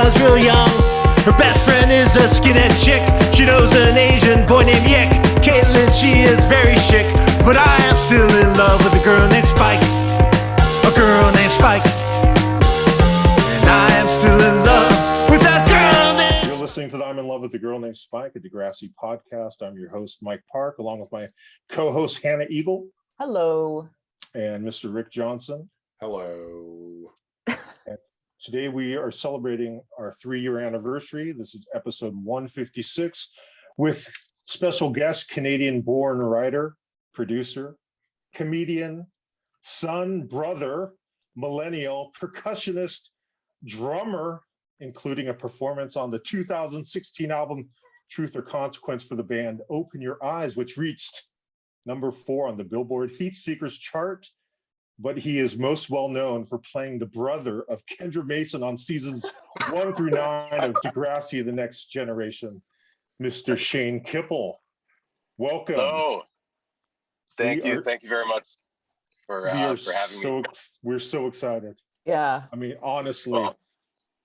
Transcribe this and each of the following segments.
was real young. Her best friend is a skinhead chick. She knows an Asian boy named Yick. Caitlin, she is very chic, but I am still in love with a girl named Spike. A girl named Spike. And I am still in love with that girl named... You're listening to the I'm in Love with a Girl Named Spike, a Degrassi podcast. I'm your host, Mike Park, along with my co-host, Hannah Eagle. Hello. And Mr. Rick Johnson. Hello. And today we are celebrating our 3-year anniversary. This is episode 156 with special guest, Canadian-born writer, producer, comedian, son, brother, millennial, percussionist, drummer, including a performance on the 2016 album Truth or Consequence for the band Open Your Eyes, which reached number 4 on the Billboard Heat Seekers chart. But he is most well known for playing the brother of Kendra Mason on seasons 1 through 9 of Degrassi: The Next Generation, Mr. Shane Kippel. Welcome. Hello. Thank you very much for having me. We're so excited. Yeah. I mean, honestly,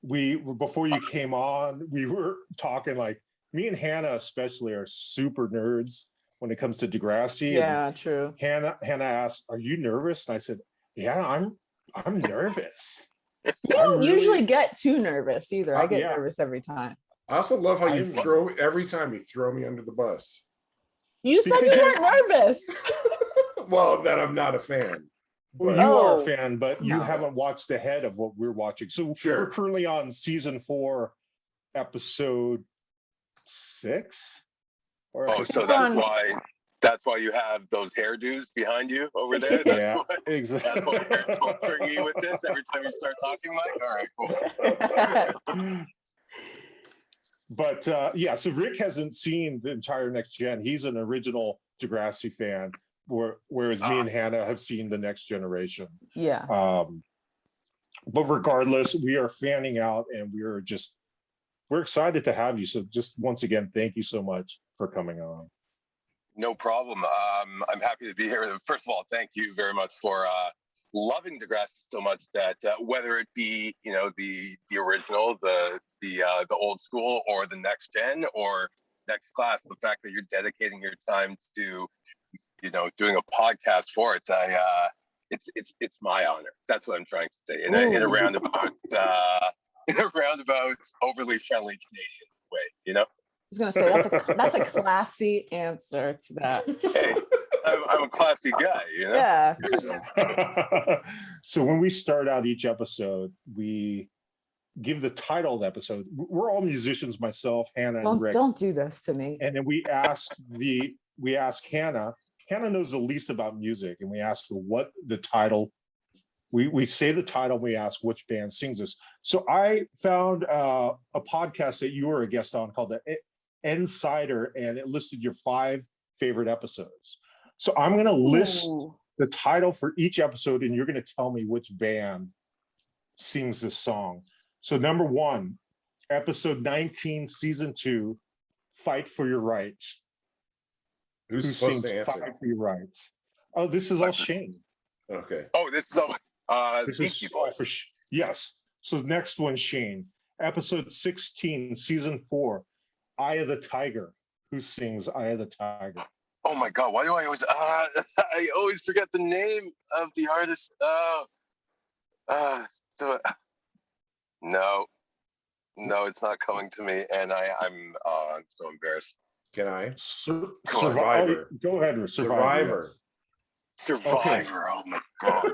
before you came on, we were talking like me and Hannah especially are super nerds when it comes to Degrassi. Yeah, true. Hannah asked, "Are you nervous?" And I said, "Yeah, I'm nervous." You don't usually get too nervous either. I get nervous every time. I also love how every time you throw me under the bus. You said you weren't nervous. Well, that I'm not a fan. Well, you are a fan, but you haven't watched ahead of what we're watching. So we're currently on season 4, episode 6. So that's why you have those hairdos behind you over there. Exactly. That's why you're torturing me with this every time you start talking, Mike. All right, cool. But so Rick hasn't seen the entire Next Gen. He's an original Degrassi fan, whereas me and Hannah have seen the Next Generation. Yeah. But regardless, we are fanning out, and we're excited to have you. So just once again, thank you so much for coming on. No problem. I'm happy to be here. First of all, thank you very much for loving Degrassi so much that whether it be the original, the old school, or the Next Gen, or Next Class, the fact that you're dedicating your time to doing a podcast for it, it's my honor. That's what I'm trying to say in a roundabout overly friendly Canadian way. I was gonna say that's a classy answer to that. Hey, I'm a classy guy, Yeah. So when we start out each episode, we give the title of the episode. We're all musicians, myself, Hannah, and Rick. Don't do this to me. And then we ask Hannah. Hannah knows the least about music, and we ask her what the title. We say the title. We ask which band sings this. So I found a podcast that you were a guest on called the Insider, and it listed your 5 favorite episodes. So I'm going to list the title for each episode, and you're going to tell me which band sings this song. So number 1, episode 19, season 2, Fight for Your Right. Who sings Fight for Your Right? Oh, this is all Shane. Okay. Oh, this is all Beastie Boys. Yes. So next one, Shane. Episode 16, season 4, Eye of the Tiger. Who sings Eye of the Tiger? Oh my God! Why do I always I always forget the name of the artist? No, it's not coming to me, and I'm so embarrassed. Can I? Survivor. Go ahead, Survivor. Survivor. Okay. Oh my God!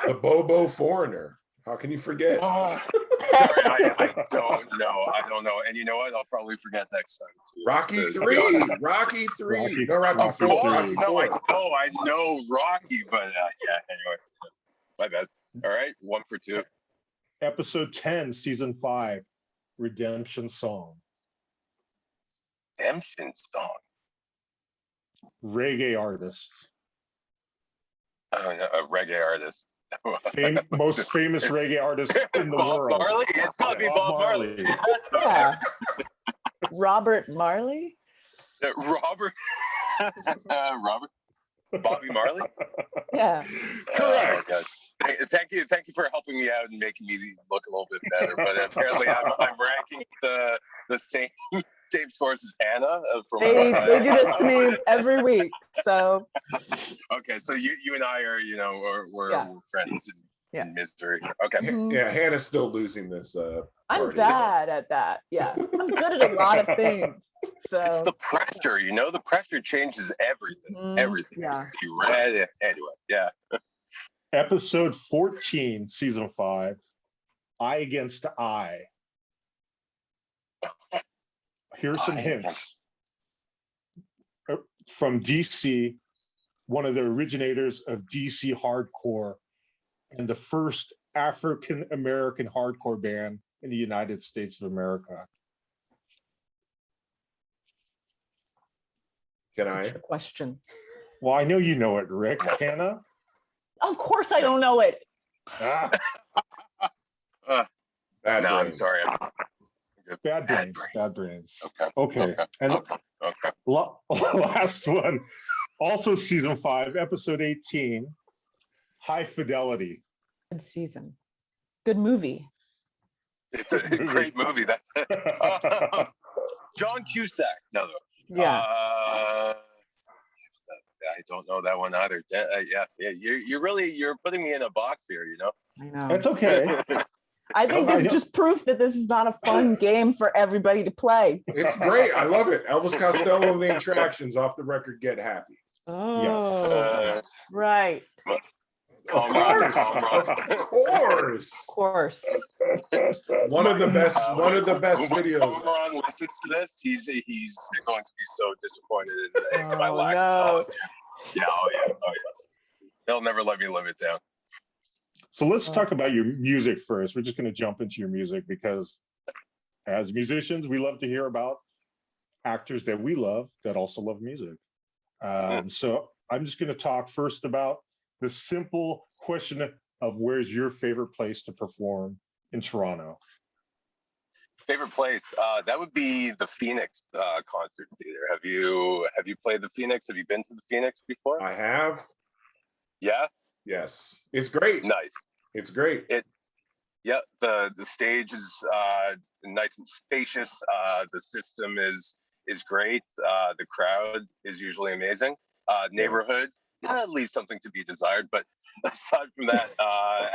The Bobo Foreigner. How can you forget? Sorry, I don't know. I don't know. And you know what? I'll probably forget next time too. Rocky 3. Rocky 3. No, Rocky 4. I know Rocky, but anyway. My bad. All right, 1 for 2. Episode 10, season 5, Redemption Song. Redemption Song. Reggae artist. A reggae artist. Most famous reggae artist in the world. Bob Marley? It's got to be Bob Marley. Yeah. Robert Marley? Robert? Bobby Marley? Yeah. Correct. Thank you for helping me out and making me look a little bit better. But apparently I'm the same same scores as Hannah from. They do this to me every week. So Okay, so you and I are we're friends in misery. Okay. Yeah, Hannah's still losing this. I'm party. bad at that. Yeah, I'm good at a lot of things. So It's the pressure, the pressure changes everything. Everything. Yeah. You read anyway. Yeah. Episode 14, season 5, Eye Against Eye. Here's some hints. From DC, one of the originators of DC hardcore and the first African American hardcore band in the United States of America. Can that's I? a trick question. Well, I know you know it, Rick. Hannah? Of course, I don't know it. Ah, Bad No, I'm brains. sorry. bad brains. Bad brains. Okay. Okay. And Okay. last one, also season 5, episode 18, High Fidelity. Good season. Good movie. It's a great movie. That's it. John Cusack. No. Yeah. I don't know that one either. Yeah. You're putting me in a box here. I know. That's okay. I think this is just proof that this is not a fun game for everybody to play. It's great. I love it. Elvis Costello and the Attractions, off the record, Get Happy. Oh, right. Of course. Of course. One of the best videos. When Ron listens to this, he's going to be so disappointed in my Oh, lack no. of knowledge. Yeah, oh yeah. They'll never let me live it down. So let's talk about your music first. We're just going to jump into your music because as musicians, we love to hear about actors that we love that also love music. So I'm just going to talk first about the simple question of where's your favorite place to perform in Toronto? Favorite place? That would be the Phoenix Concert Theater. Have you played the Phoenix? Have you been to the Phoenix before? I have. Yeah. Yes. It's great. Nice. It's great. Yeah. The stage is nice and spacious. The system is great. The crowd is usually amazing. Neighborhood leaves something to be desired, but aside from that,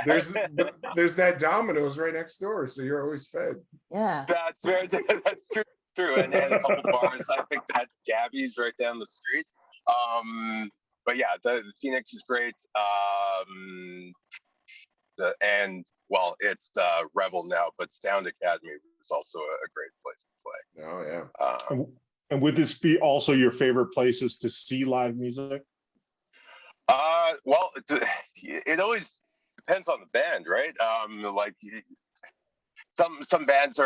there's that Domino's right next door, so you're always fed. Yeah. that's true. And a couple bars. I think that Gabby's right down the street. But yeah, the Phoenix is great. It's Rebel now, but Sound Academy is also a great place to play. Oh yeah. And would this be also your favorite places to see live music? Well, it always depends on the band, right? Like some bands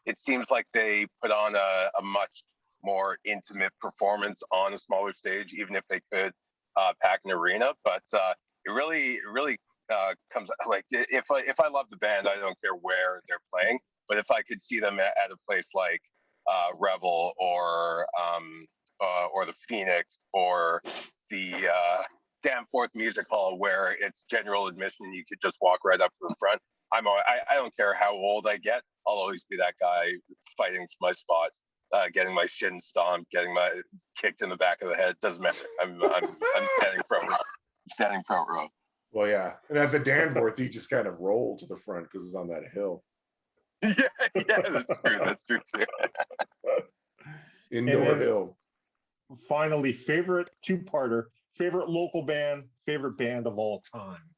it seems like they put on a much more intimate performance on a smaller stage, even if they could pack an arena. But it really comes like if I love the band, I don't care where they're playing. But if I could see them at a place like Rebel or the Phoenix or the Danforth Music Hall, where it's general admission and you could just walk right up to the front, I don't care how old I get, I'll always be that guy fighting for my spot. Getting my shin stomped, getting my kicked in the back of the head. Doesn't matter. I'm standing front row. I'm standing front row. Well, yeah. And at the Danforth, you just kind of roll to the front because it's on that hill. Yeah, that's true. That's true too. Indoor hill. Finally, favorite two-parter, favorite local band, favorite band of all time.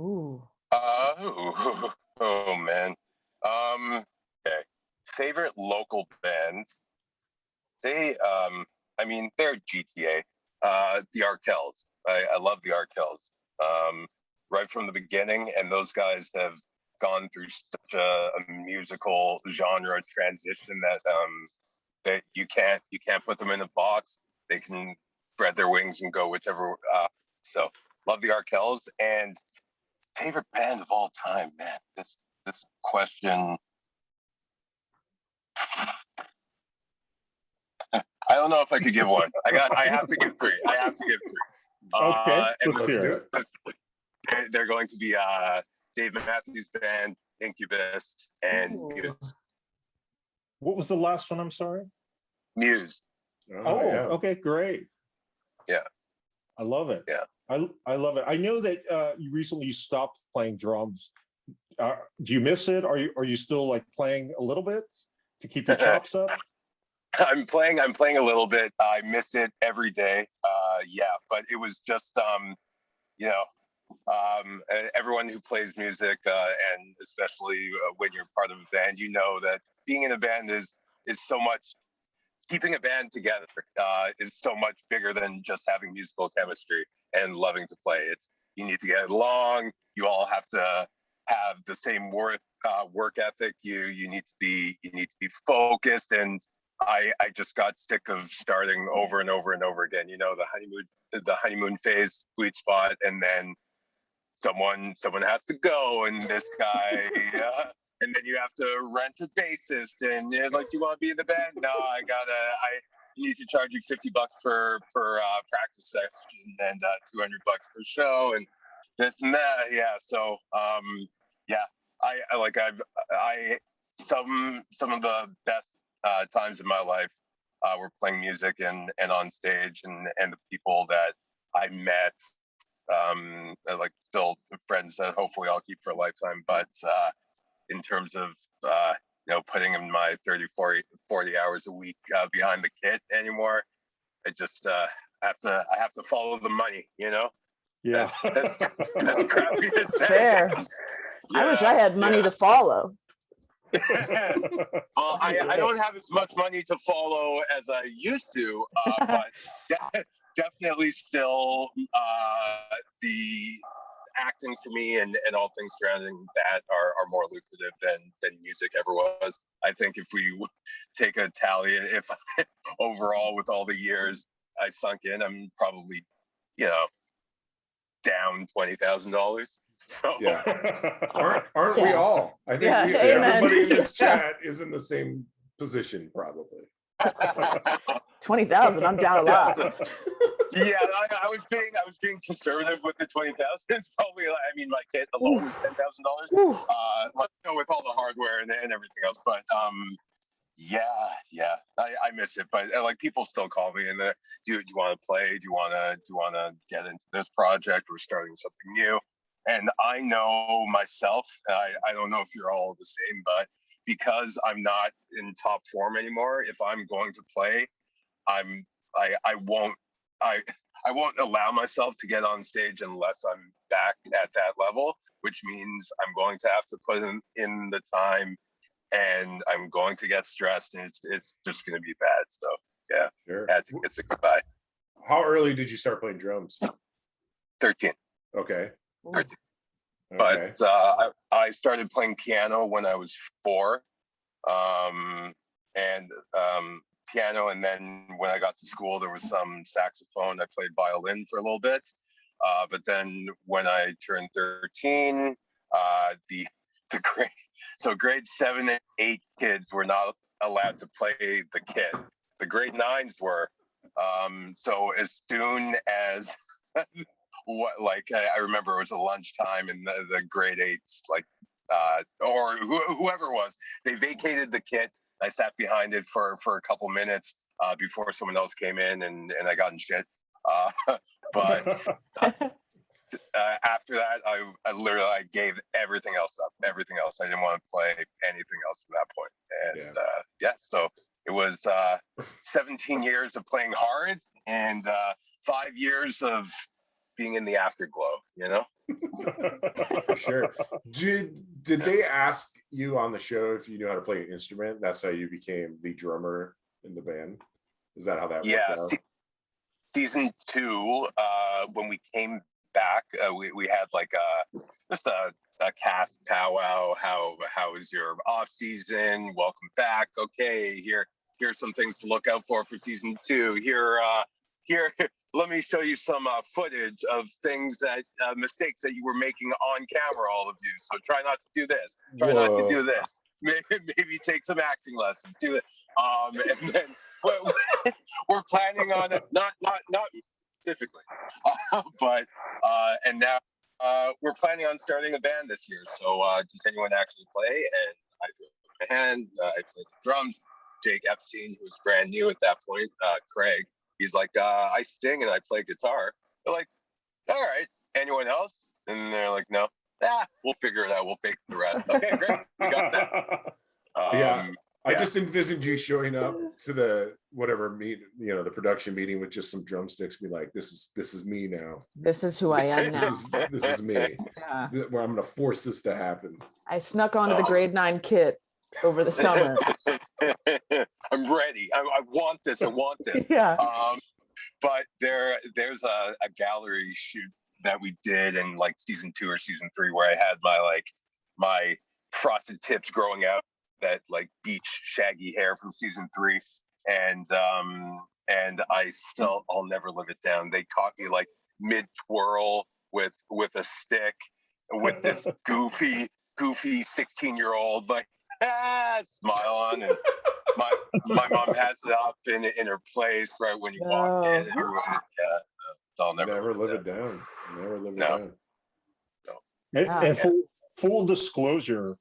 Ooh. Oh man. Okay. Favorite local bands. They're GTA. The Arkells. I love the Arkells. Right from the beginning, and those guys have gone through such a musical genre transition that you can't put them in a box. They can spread their wings and go whichever. So love the Arkells. And favorite band of all time, man. This question. I don't know if I could give one. I have to give three. Okay, and let's hear it. they're going to be Dave Matthews Band, Incubus, and Ooh. Muse. What was the last one? I'm sorry. Muse. Oh, yeah. okay, great. Yeah. I love it. Yeah. I love it. I know that you recently stopped playing drums. Do you miss it? Are you still like playing a little bit to keep your chops up? I'm playing a little bit. I miss it every day. Yeah, but it was just you know, everyone who plays music, and especially when you're part of a band, you know that being in a band is so much. Keeping a band together is so much bigger than just having musical chemistry and loving to play. You need to get along. You all have to have the same work ethic. You need to be focused. And I just got sick of starting over and over and over again. You know, the honeymoon phase, sweet spot, and then someone has to go, and this guy. And then you have to rent a bassist, and it's like, do you want to be in the band? No, I need to charge you $50 per practice session, and $200 per show, and this and that. Yeah, so yeah, I some of the best times in my life were playing music and on stage, and the people that I met, are like still friends that hopefully I'll keep for a lifetime, but. In terms of putting in my 30, 40 hours a week behind the kit anymore, I just I have to follow the money, you know. Yeah, That's crappy to say. Fair. I wish I had money to follow. Well, I don't have as much money to follow as I used to, but definitely still the acting for me and all things surrounding that are more lucrative than music ever was. I think if we take a tally, if overall with all the years I sunk in, I'm probably down $20,000. So Yeah, aren't we all? I think everybody in this chat is in the same position, probably. 20,000. I'm down a lot. Yeah, I was being conservative with the 20,000. It's probably, I mean, my kit alone was $10,000. With all the hardware and everything else. But yeah, I miss it. But like people still call me and do you want to play? Do you want to get into this project? We're starting something new. And I know myself. I don't know if you're all the same, but because I'm not in top form anymore, if I'm going to play, I won't allow myself to get on stage unless I'm back at that level, which means I'm going to have to put in the time, and I'm going to get stressed, and it's just going to be bad. So yeah, Sure. Had to kiss it goodbye. How early did you start playing drums? 13. Okay. 13. Okay. But I started playing piano when I was 4, and piano, and then when I got to school, there was some saxophone. I played violin for a little bit, but then when I turned 13, the grade 7 and 8 kids were not allowed to play the kit. The grade 9s were. So as soon as I remember it was a lunchtime, and the grade 8s, or whoever it was, they vacated the kit. I sat behind it for a couple minutes before someone else came in, and I got in shit. But after that, I literally gave everything else up. Everything else. I didn't want to play anything else from that point. And so it was 17 years of playing hard, and 5 years of being in the afterglow, you know? Sure. Did they ask you on the show if you knew how to play an instrument? That's how you became the drummer in the band? Is that how that worked out? Season 2, when we came back, we had like just a cast powwow. How is your off season? Welcome back. Okay, here's some things to look out for season 2. Here, let me show you some footage of things mistakes that you were making on camera, all of you. So try not to do this. Try not to do this. Maybe take some acting lessons. Do it. And then we're planning on it. Not specifically, but and now we're planning on starting a band this year. So does anyone actually play? And I threw up my hand. I played the drums. Jake Epstein, who's brand new at that point, Craig, he's like, I sing and I play guitar. They're like, all right. Anyone else? And they're like, no. We'll figure it out. We'll fake the rest. Okay, great. We got that. I just envisioned you showing up to the whatever the production meeting with just some drumsticks. Be like, this is me now. This is who I am now. This is me. Yeah. Where I'm going to force this to happen. I snuck onto the grade 9 kit over the summer. I'm ready. I want this. I want this. Yeah. But there's a gallery shoot that we did in like season 2 or season 3 where I had my frosted tips growing out, that like beach shaggy hair from season 3, and I'll never live it down. They caught me like mid twirl with a stick with this goofy 16-year-old like smile on, and my mom has it up in her place right when you walk in. And I'll never live it down. Never live it down. And full disclosure,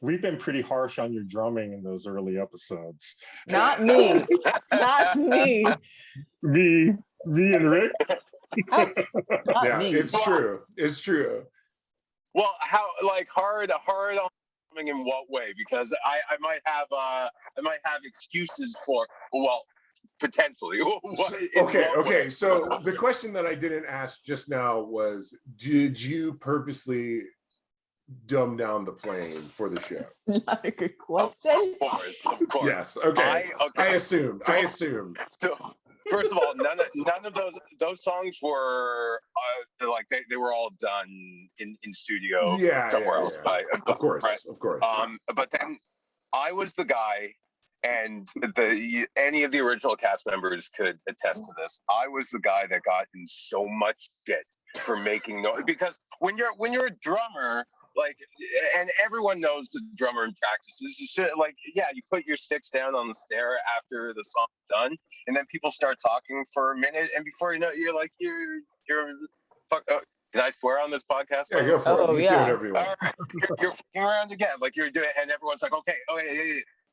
we've been pretty harsh on your drumming in those early episodes. Not me. Not me. Me and Rick. Not me. It's true. It's true. Well, how like hard on drumming in what way? Because I might have excuses for potentially. Okay. So the question that I didn't ask just now was, did you purposely dumb down the playing for the show? That's not a good question. Of course. Yes. Okay. I assumed. So, first of all, none of those songs were like they were all done in studio somewhere else. Of course. But then I was the guy, and any of the original cast members could attest to this. I was the guy that got in so much shit for making noise, because when you're a drummer, like, and everyone knows the drummer in practice is just like, you put your sticks down on the snare after the song's done, and then people start talking for a minute, and before you know it, you're like, you're fuck. Can I swear on this podcast? Yeah, go for it. You say whatever you want. All right. You're fucking around again, like you're doing, and everyone's like, okay.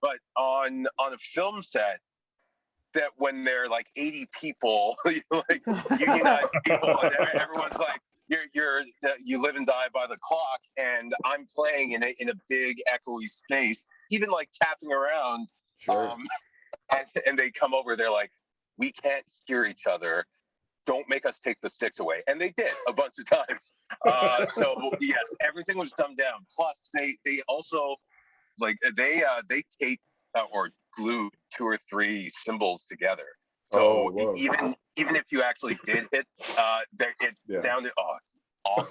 But on a film set, that when they're like 80 people, like unionized people, and everyone's like, you live and die by the clock, and I'm playing in a big echoey space, even like tapping around. Sure. And they come over, they're like, we can't hear each other. Don't make us take the sticks away. And they did a bunch of times. So yes, everything was dumbed down. Plus they also like they taped or glued 2 or 3 cymbals together. So even if you actually did hit, it sounded awful.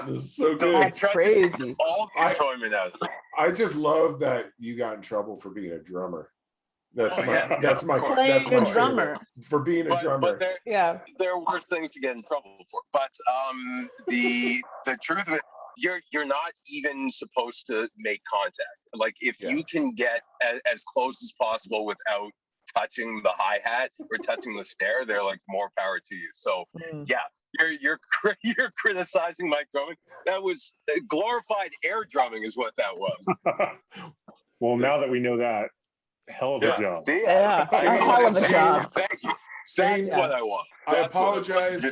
This is so good. That's crazy. All the enjoyment out of it. I just love that you got in trouble for being a drummer. That's my drummer for being a drummer. But there are worse things to get in trouble for. But the truth of it, you're not even supposed to make contact. Like if you can get as close as possible without touching the hi-hat or touching the snare, they're like, more power to you. So you're criticizing my drumming. That was glorified air drumming is what that was. Well, now that we know that, hell of a job. A hell of a job. Thank you. That's what I want. I apologize,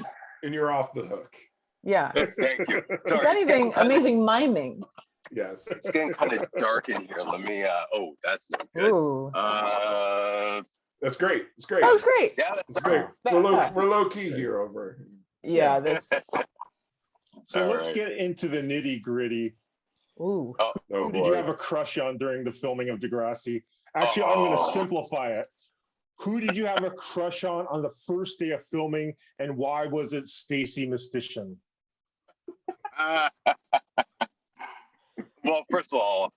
and you're off the hook. Yeah. Thank you. If anything, amazing miming. Yes. It's getting kind of dark in here. Let me that's not good. Ooh. That's great. It's great. That was great. Yeah, that's great. We're low key here over. Yeah, that's so let's get into the nitty-gritty. Ooh. Who did you have a crush on during the filming of Degrassi? Actually, I'm going to simplify it. Who did you have a crush on the first day of filming, and why was it Stacy Mistician? Well, first of all,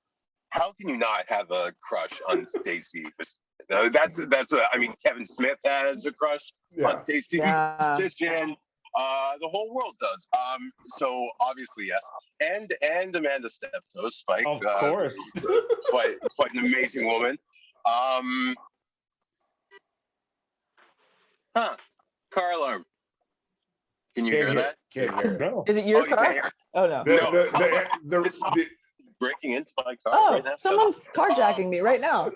how can you not have a crush on Stacy? That's I mean, Kevin Smith has a crush on Stacy Mistician. The whole world does. So obviously, yes. And Amanda Steptoe, Spike. Of course. Quite an amazing woman. Car alarm. Can you hear that? Can't hear. No. Is it your Oh, you can't car? hear? Oh no. The, No, the breaking into my car Oh, right now. someone's carjacking me right now.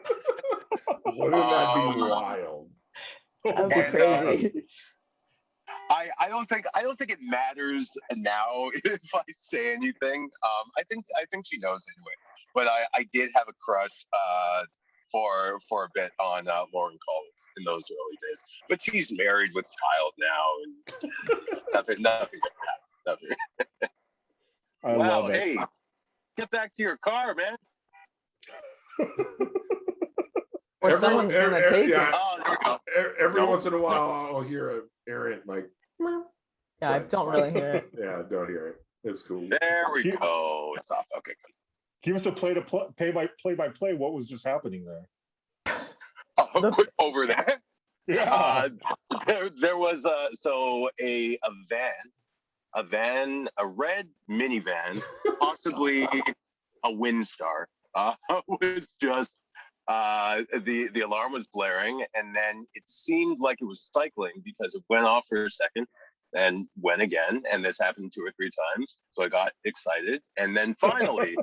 wouldn't that be Um, wild? That'd be And, crazy. I don't think it matters now if I say anything. I think she knows anyway. But I did have a crush for a bit on Lauren Collins in those early days. But she's married with child now, and nothing. I Wow, love it. hey, get back to your car, man. Or someone's gonna take yeah. it. Oh, there we go. Every Nope. once in a while, I'll hear an errant like. Yeah, I That's don't fine. really hear it. Yeah, don't hear it. It's cool. There we go. It's off. Okay. Give us a play-by-play. What was just happening there? Oh, over there. Yeah. There was a red minivan, possibly a Windstar. Was just the alarm was blaring, and then it seemed like it was cycling because it went off for a second and went again, and this happened 2 or 3 times. So I got excited, and then finally.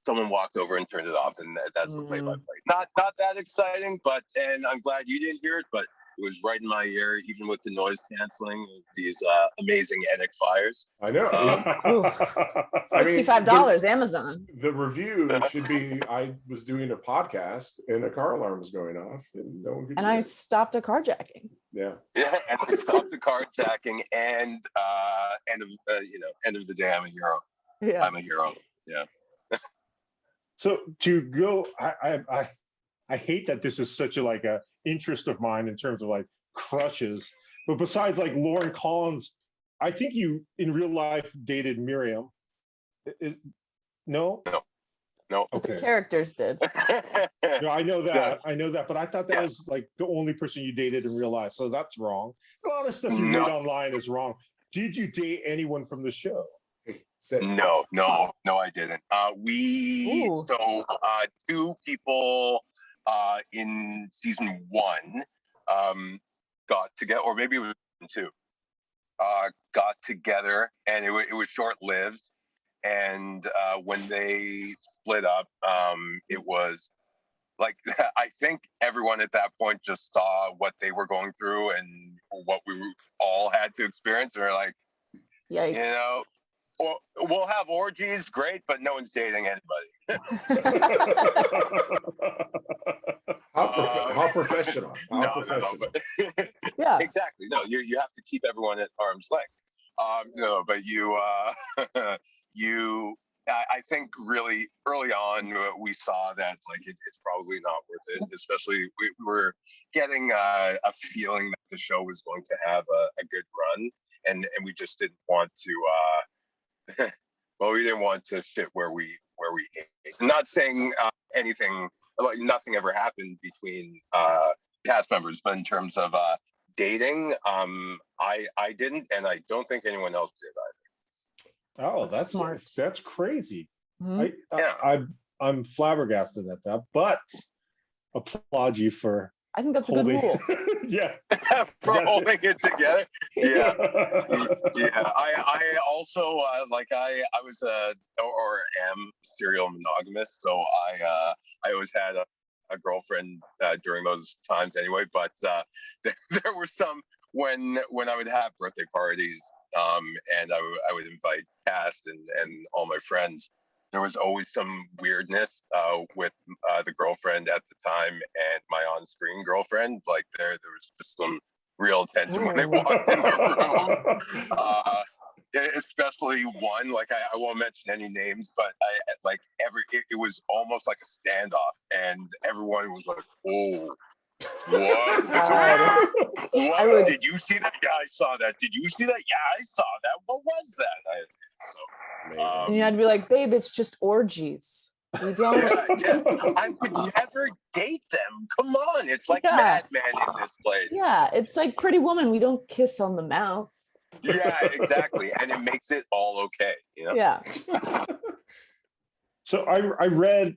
Someone walked over and turned it off, and that's the play-by-play. Not that exciting, and I'm glad you didn't hear it, but it was right in my ear, even with the noise canceling of these amazing Enoch fires. I know. I mean, $65 Amazon. The review should be: I was doing a podcast and a car alarm was going off, and no one could. And hear I it. stopped a carjacking. Yeah. Yeah, and I stopped the carjacking, and end of the day, I'm a hero. Yeah. I'm a hero. Yeah. So to go, I hate that this is such a interest of mine in terms of like crushes. But besides like Lauren Collins, I think you in real life dated Miriam. No? No. Okay. The characters did. No, I know that, but I thought that was like the only person you dated in real life. So that's wrong. A lot of stuff you read online is wrong. Did you date anyone from the show? No, I didn't. Two people in season 1 got together, or maybe it was 2, got together, and it was short-lived. And when they split up, it was like, I think everyone at that point just saw what they were going through and what we all had to experience, and they're like, Yikes. Or we'll have orgies, great, but no one's dating anybody. How professional? How professional? No. Yeah. Exactly. No, you have to keep everyone at arm's length. No, but I think really early on we saw that like it's probably not worth it. Especially we were getting a feeling that the show was going to have a good run, and we just didn't want to. Well, we didn't want to fit where we ate. Not saying anything like nothing ever happened between cast members, but in terms of dating, I didn't, and I don't think anyone else did either. Oh, That's smart. That's crazy. Mhm. I'm flabbergasted at that, but applaud you for I think that's a good rule. Yeah. For holding it together. Yeah. I also I was or am serial monogamous, so I always had a girlfriend during those times anyway. But there were some when I would have birthday parties, and I would invite cast and all my friends. There was always some weirdness with the girlfriend at the time and my on-screen girlfriend. Like there was just some real tension when they walked in the room. Especially one, like I won't mention any names, but it was almost like a standoff, and everyone was like, "Oh, what? Did you see that? Yeah, I saw that. Did you see that? Yeah, I saw that. What was that?" And you had to be like, babe, it's just orgies. We don't. I would never date them. Come on, it's like Mad Men in this place. Yeah, it's like Pretty Woman. We don't kiss on the mouth. Yeah, exactly, and it makes it all okay. You know? Yeah. So I read,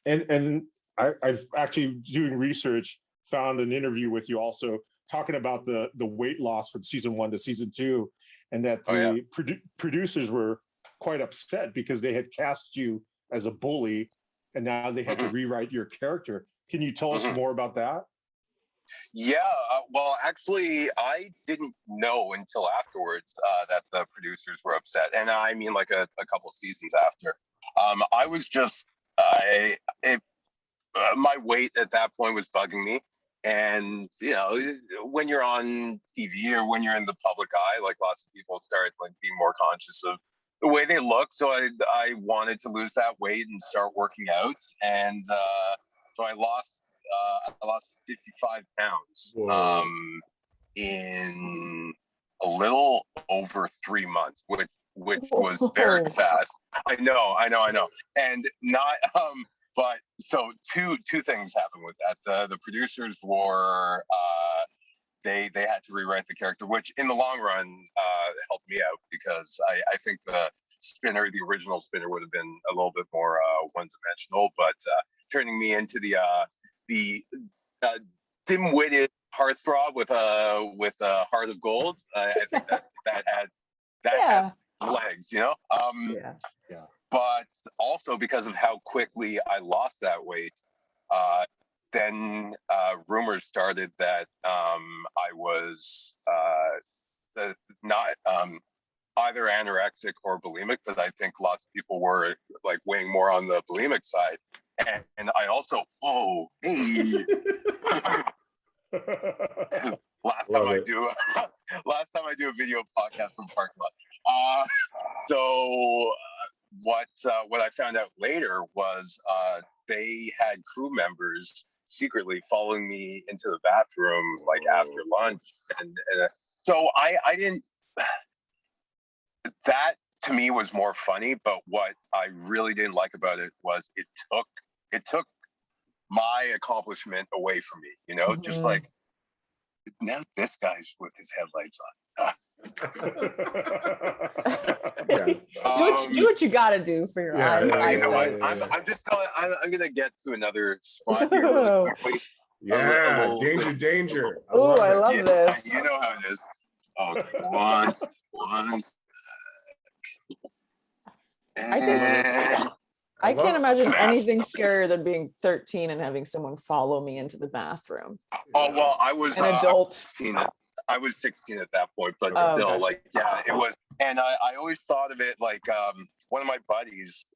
and I've actually doing research found an interview with you also talking about the weight loss from season 1 to season 2, and that the producers were quite upset because they had cast you as a bully, and now they had to rewrite your character. Can you tell us more about that? Yeah, well, actually, I didn't know until afterwards that the producers were upset, and I mean like a couple seasons after. I was just, my weight at that point was bugging me, and you know, when you're on TV or when you're in the public eye, like lots of people start like being more conscious of the way they look. So I wanted to lose that weight and start working out, and so I lost 55 pounds in a little over 3 months, which was very fast. I know. And not but so two things happened with that. The producers were they had to rewrite the character, which in the long run helped me out, because I think the original Spinner would have been a little bit more one-dimensional, but turning me into the dim-witted heartthrob with a heart of gold. I think that had legs, you know. But also because of how quickly I lost that weight, then rumors started that I was not either anorexic or bulimic, but I think lots of people were like weighing more on the bulimic side. And I also, last time I do a video podcast from parking lot. So what I found out later was they had crew members secretly following me into the bathroom like after lunch, and so I didn't. That to me was more funny, but what I really didn't like about it was it took my accomplishment away from me, you know. Just like, now this guy's with his headlights on. Do what you got to do for your eyesight. I'm gonna get to another spot here really quickly. Danger. I love this. You know how it is. Okay, once. I can't imagine anything scarier than being 13 and having someone follow me into the bathroom. Oh, well, I was an adult. I was 16 at that point, but still, like, yeah, it was. And I always thought of it like one of my buddies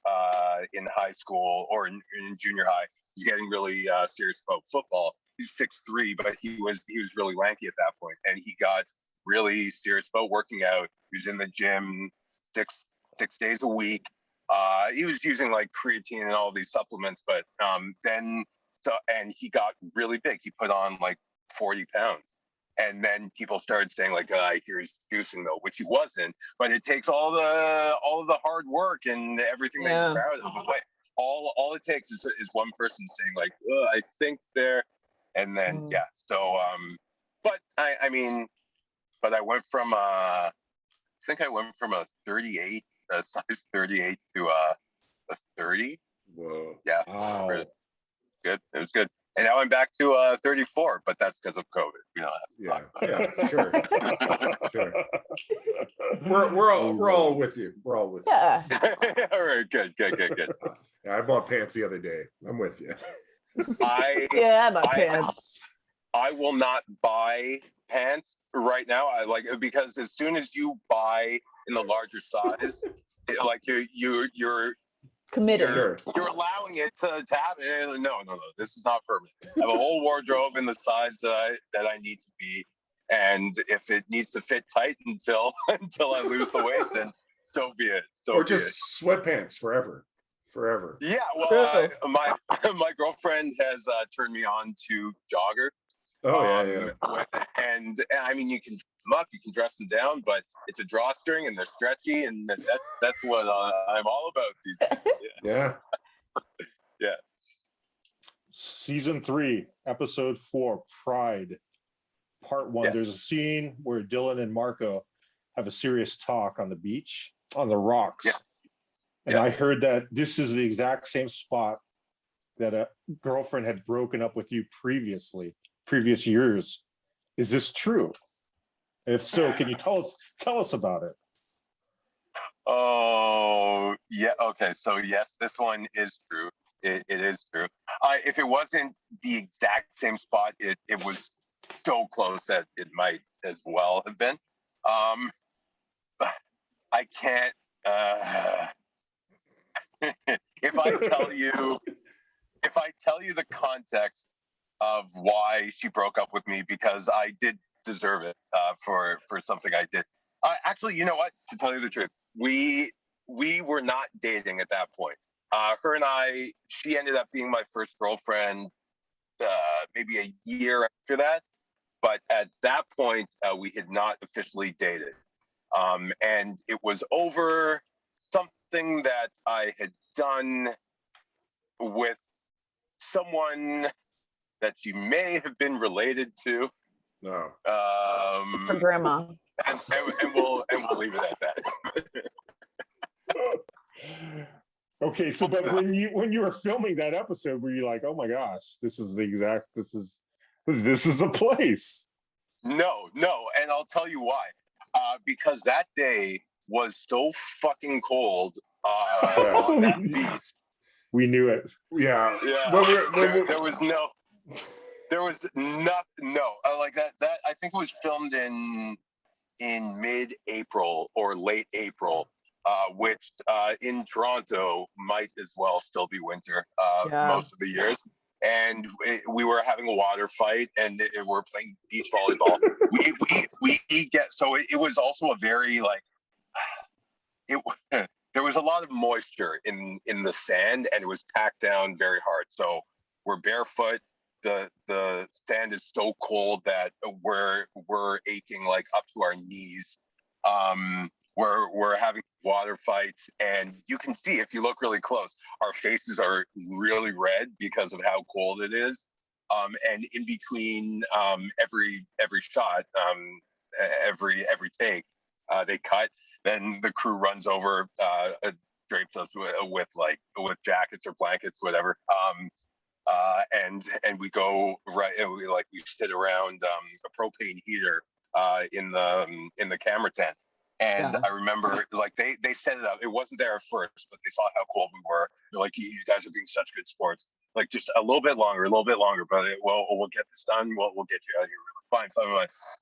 in high school or in junior high was getting really serious about football. He's 6'3", but he was really lanky at that point, and he got really serious about working out. He was in the gym six days a week. He was using like creatine and all these supplements, but and he got really big. He put on like 40 pounds. And then people started saying like, I hear he's juicing though, which he wasn't, but it takes all of the hard work and everything that you're proud of away. All it takes is one person saying like, I think they're, and then, so, but I mean, but I went from, I think I went from a 38, a size 38 to a 30. Whoa. Yeah. Wow. Good. It was good. And now I'm back to 34, but that's because of COVID. You know. Sure. We're all with you. We're all with you. Yeah. All right. Good. I bought pants the other day. I'm with you. I bought pants. I will not buy pants right now. Because as soon as you buy in the larger size, like you're committed. You're allowing it to happen. No. This is not permanent. I have a whole wardrobe in the size that I need to be, and if it needs to fit tight until I lose the weight, then so be it. Or just sweatpants forever. Yeah. Well, my girlfriend has turned me on to jogger. And I mean, you can dress them up, you can dress them down, but it's a drawstring and they're stretchy, and that's what I'm all about these days. Yeah. Season 3, episode 4, Pride, part 1. Yes. There's a scene where Dylan and Marco have a serious talk on the beach, on the rocks. Yeah. And I heard that this is the exact same spot that a girlfriend had broken up with you previous years. Is this true? If so, can you tell us about it? Oh, yeah. Okay. So yes, this one is true. It is true. If it wasn't the exact same spot, it was so close that it might as well have been. But I can't. If I tell you the context of why she broke up with me, because I did deserve it for something I did. Actually, you know what? To tell you the truth, we were not dating at that point. Her and I, she ended up being my first girlfriend maybe a year after that. But at that point, we had not officially dated. And it was over something that I had done with someone that you may have been related to. No. Her grandma. And we'll leave it at that. Okay, so but when you were filming that episode, were you like, oh my gosh, this is the place? No, and I'll tell you why. Because that day was so fucking cold on that beach. We knew it. Yeah. There was nothing. No, like that. I think it was filmed in mid-April or late April, which in Toronto might as well still be winter most of the years. And we were having a water fight, and we're playing beach volleyball. we get so it was also a very like there was a lot of moisture in the sand, and it was packed down very hard. So we're barefoot. The sand is so cold that we're aching like up to our knees. We're having water fights, and you can see if you look really close, our faces are really red because of how cold it is. And in between every shot, every take, they cut. Then the crew runs over, drapes us with jackets or blankets, whatever. And we go right, and we sit around a propane heater in the camera tent. And I remember they set it up. It wasn't there at first, but they saw how cold we were. They're like, you guys are being such good sports. Like, just a little bit longer, but we'll get this done. We'll get you out of here. Fine.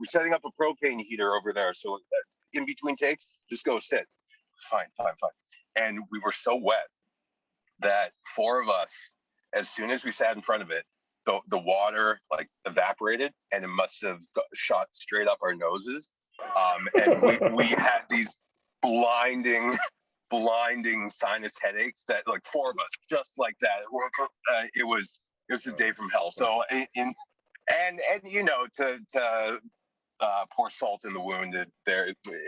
We're setting up a propane heater over there. So in between takes, just go sit. Fine. And we were so wet that four of us, as soon as we sat in front of it, the water evaporated, and it must have shot straight up our noses. And we had these blinding sinus headaches that four of us just like that. It was a day from hell. So to pour salt in the wound, it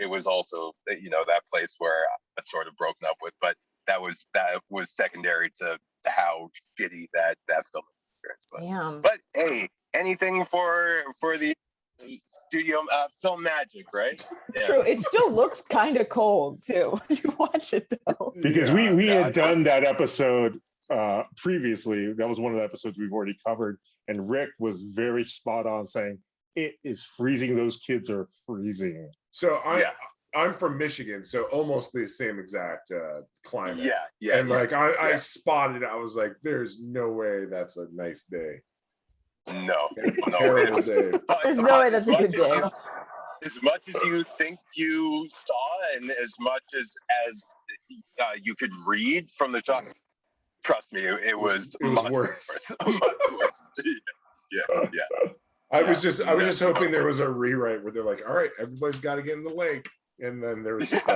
was also that place where I got sort of broken up with, but that was secondary to how shitty that film experience was. Damn. But hey, anything for the studio film magic, right? Yeah. True. It still looks kind of cold too. You watch it though. Because we had done that episode previously. That was one of the episodes we've already covered, and Rick was very spot on saying it is freezing. Those kids are freezing. So I'm from Michigan, so almost the same exact climate. Yeah. And I spotted it. I was like, there's no way that's a nice day. No. Terrible day. There's no way that's a good day. As much as you think you saw, and as much as you could read from the shot, trust me, it was much worse. Much worse. Yeah. I was just hoping there was a rewrite where they're like, all right, everybody's got to get in the lake, and then there was just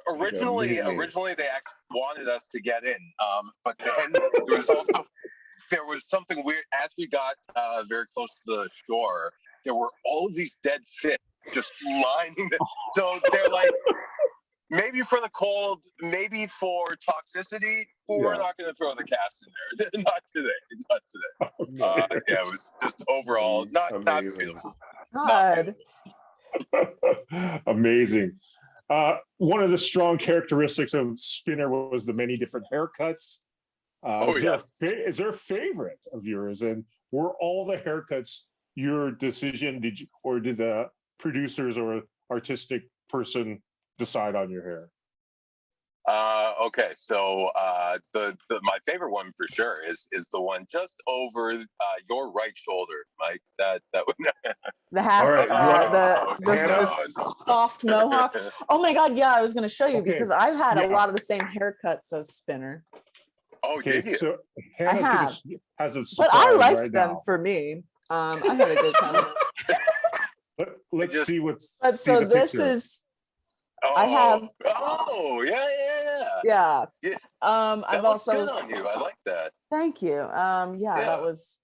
originally they actually wanted us to get in, but then there was something weird. As we got very close to the shore, there were all of these dead fish just lining it. So they're like, maybe for the cold, maybe for toxicity, we're not going to throw the cast in there. Not today. It was just overall not beautiful. God. Amazing. One of the strong characteristics of Spinner was the many different haircuts. Is there a favorite of yours? And were all the haircuts your decision? Did the producers or artistic person decide on your hair? Okay, so the my favorite one for sure is the one just over your right shoulder, Mike. That would. The hat, All right, the soft mohawk. Oh my God, yeah, I was going to show you Okay, because I've had yeah. a lot of the same haircuts as Spinner. Oh, Okay, did you? so I Hannah's have, has a but surprise I liked right them now. for me. I had a good time. Let's see what's. But see so the this picture. is, Oh, I have. Oh, yeah. Yeah. Yeah, I've that looks also. good on you. I like that. Thank you. Yeah, Yeah. that was.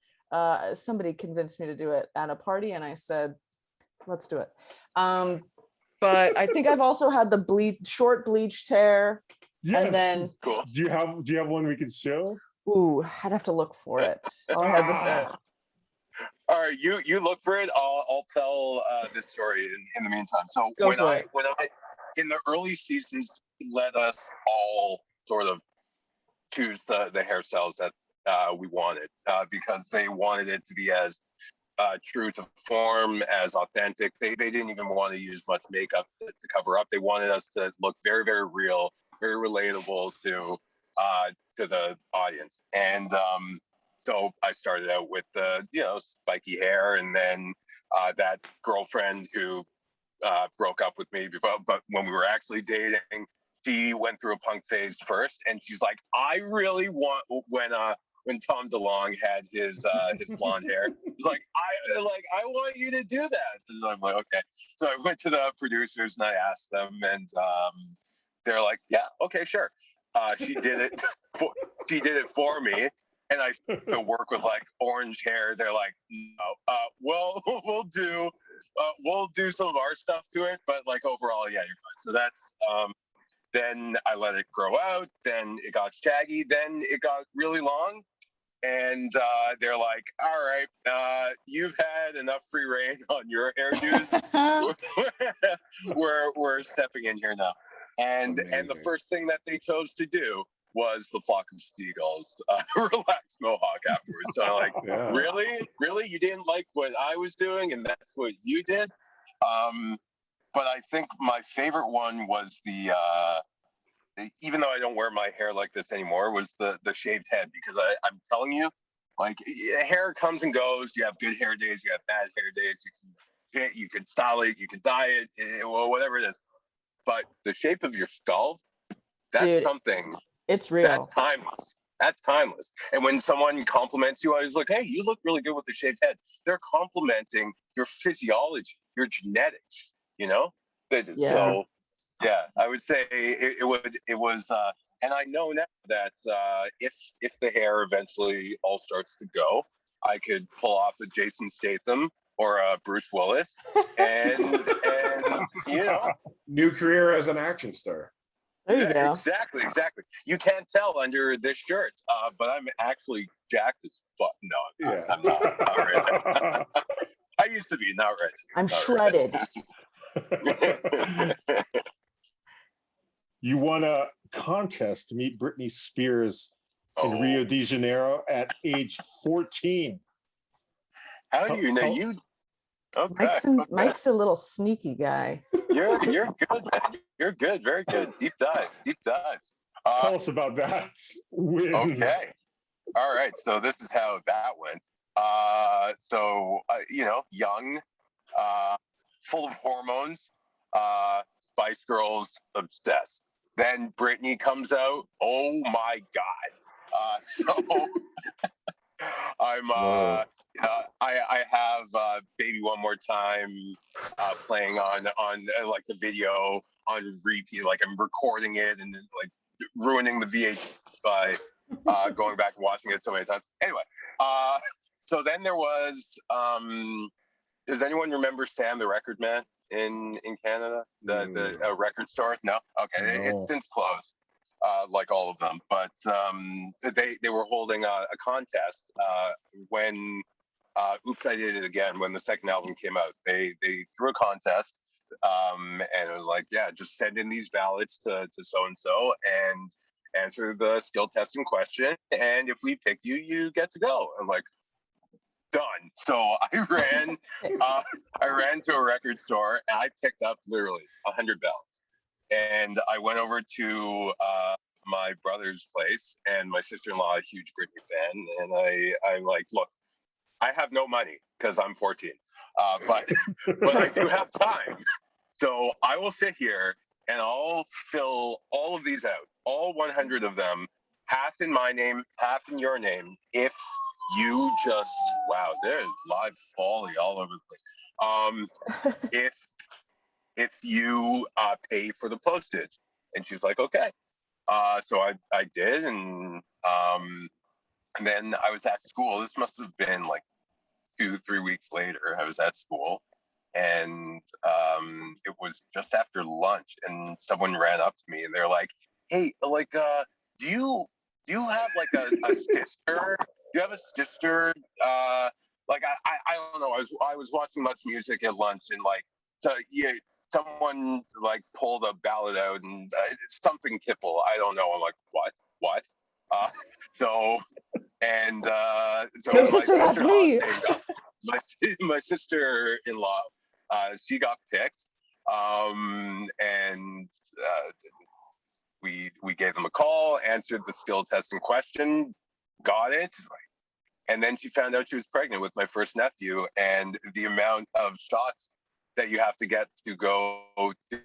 Somebody convinced me to do it at a party, and I said, "Let's do it." But I think I've also had the short bleached hair, Yes. and then Cool. Do you have one we can show? ooh, I'd have to look for it. I'll have the- All right, you look for it. I'll tell this story in the meantime. So Go when for I it. in the early seasons, let us all sort of choose the hairstyles that we wanted because they wanted it to be as true to form, as authentic. They didn't even want to use much makeup to cover up. They wanted us to look very, very real, very relatable to the audience. And so I started out with the spiky hair, and then that girlfriend who broke up with me before, but when we were actually dating, she went through a punk phase first, and she's like, I really want when Tom DeLonge had his blonde hair. It's like I want you to do that. And I'm like, okay. So I went to the producers and I asked them, and they're like, yeah, okay, sure. She did it. She did it for me, and I to work with like orange hair. They're like, no, well, we'll do some of our stuff to it, but like overall, yeah, you're fine. So that's then I let it grow out. Then it got shaggy. Then it got really long. And they're like, all right, you've had enough free reign on your hairdos. we're stepping in here now. And the first thing that they chose to do was the Flock of Seagulls relaxed mohawk afterwards. So I'm like, Yeah. really? You didn't like what I was doing, and that's what you did? But I think my favorite one was the even though I don't wear my hair like this anymore, was the shaved head, because I'm telling you, like, hair comes and goes. You have good hair days, you have bad hair days. You can style it, you can dye it, well, whatever it is. But the shape of your skull, that's Dude, something. it's real. That's timeless. That's timeless. And when someone compliments you, I was like, hey, you look really good with the shaved head. They're complimenting your physiology, your genetics, Yeah. So yeah, I would say it was, and I know now that if the hair eventually all starts to go, I could pull off a Jason Statham or a Bruce Willis, and new career as an action star. There you go. Exactly. You can't tell under this shirt, but I'm actually jacked as fuck. No, Yeah. I'm not right. I used to be, not right. I'm Not shredded. Right. You won a contest to meet Britney Spears in Rio de Janeiro at age 14. How do you know you? Okay. Mike's a little sneaky guy. You're good, man. You're good. Very good. Deep dives. Tell us about that win. Okay. All right. So this is how that went. Young, full of hormones, Spice Girls obsessed. Then Britney comes out. Oh my God. So I'm I have Baby One More Time playing on like the video on repeat. Like I'm recording it and then like ruining the VHS by going back and watching it so many times. Anyway, so then there was does anyone remember Sam the Record Man in Canada? The record store? No? Okay. No. It's since closed. Like all of them, but they were holding a contest when Oops, I Did It Again, when the second album came out. They threw a contest, and it was like, yeah, just send in these ballots to so and so and answer the skill testing question, and if we pick you, you get to go. I'm like, done. So I ran to a record store and I picked up literally 100 ballads. And I went over to my brother's place, and my sister-in-law, a huge Britney fan, and I'm like, look, I have no money because I'm 14, but I do have time. So I will sit here and I'll fill all of these out, all 100 of them, half in my name, half in your name, if you just, wow, there's live folly all over the place. If you pay for the postage. And she's like, okay. So I did, and then I was at school. This must have been like 2-3 weeks later. I was at school, and it was just after lunch, and someone ran up to me, and they're like, "Hey, like, do you have like a sister? Do you have a sister? Like, I don't know. I was watching Much Music at lunch, and like, so yeah." Someone like pulled a ballad out, and it's something Kippel. I don't know. I'm like, what? So No, sister, that's me. My sister-in-law, she got picked, and we gave them a call, answered the skill testing question, got it, and then she found out she was pregnant with my first nephew, and the amount of shots that you have to get to go to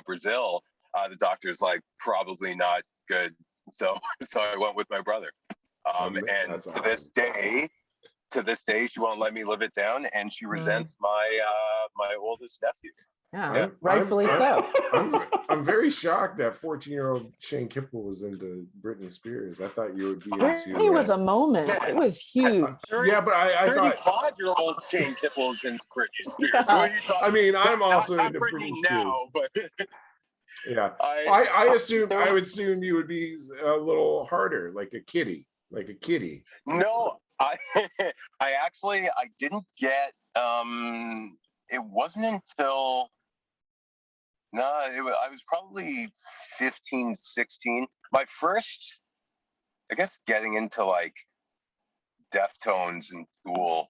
Brazil, the doctor's like, probably not good. So I went with my brother. And to this day, she won't let me live it down, and she resents my oldest nephew. Yeah, rightfully so. I'm very shocked that 14-year-old Shane Kippel was into Britney Spears. I thought you would be into. It was a moment. It was huge. Yeah, but I thought 35-year-old Shane Kippel's into Britney Spears. Yeah. What are you talking? I mean, I'm also not into Britney Britney now, Spears. but yeah, I would assume you would be a little harder, like a kitty. No, I actually didn't get. It wasn't until. No, I was probably 15, 16. My first, I guess, getting into like Deftones and Tool.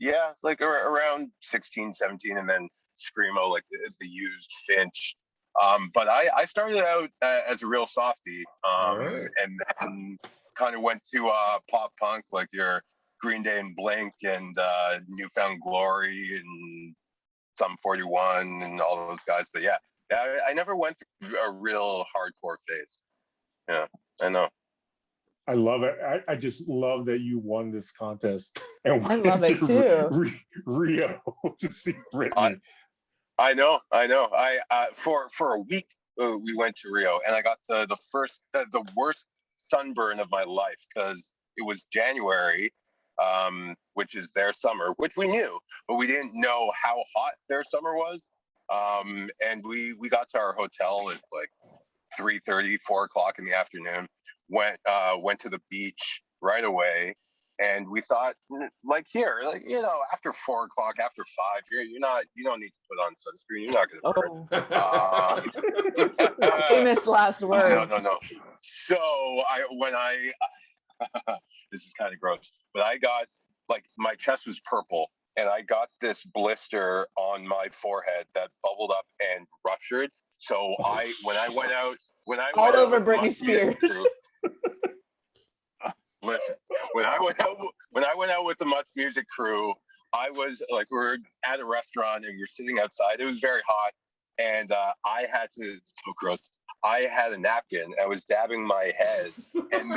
Yeah, like around 16, 17, and then Screamo, like the used Finch. But I started out as a real softie, Right. and then kind of went to pop punk, like your Green Day and Blink and Newfound Glory and Sum 41 and all those guys. But yeah, I never went through a real hardcore phase. Yeah, I know. I love it. I just love that you won this contest and I love it too. Rio to see Britney. I know. I for a week we went to Rio, and I got the worst sunburn of my life because it was January, which is their summer, which we knew, but we didn't know how hot their summer was. And we got to our hotel at like 3:30, 4 o'clock in the afternoon. Went to the beach right away, and we thought, like, here, like, you know, after 4 o'clock, after 5, you don't need to put on sunscreen. You're not going to. Famous last words. No. So this is kind of gross, but I got, like, my chest was purple, and I got this blister on my forehead that bubbled up and ruptured. So when I went out All over with Britney Spears. Listen, when I went out with the Much Music crew, I was like, we're at a restaurant and you're sitting outside. It was very hot, and I had to. It's so gross. I had a napkin. I was dabbing my head, and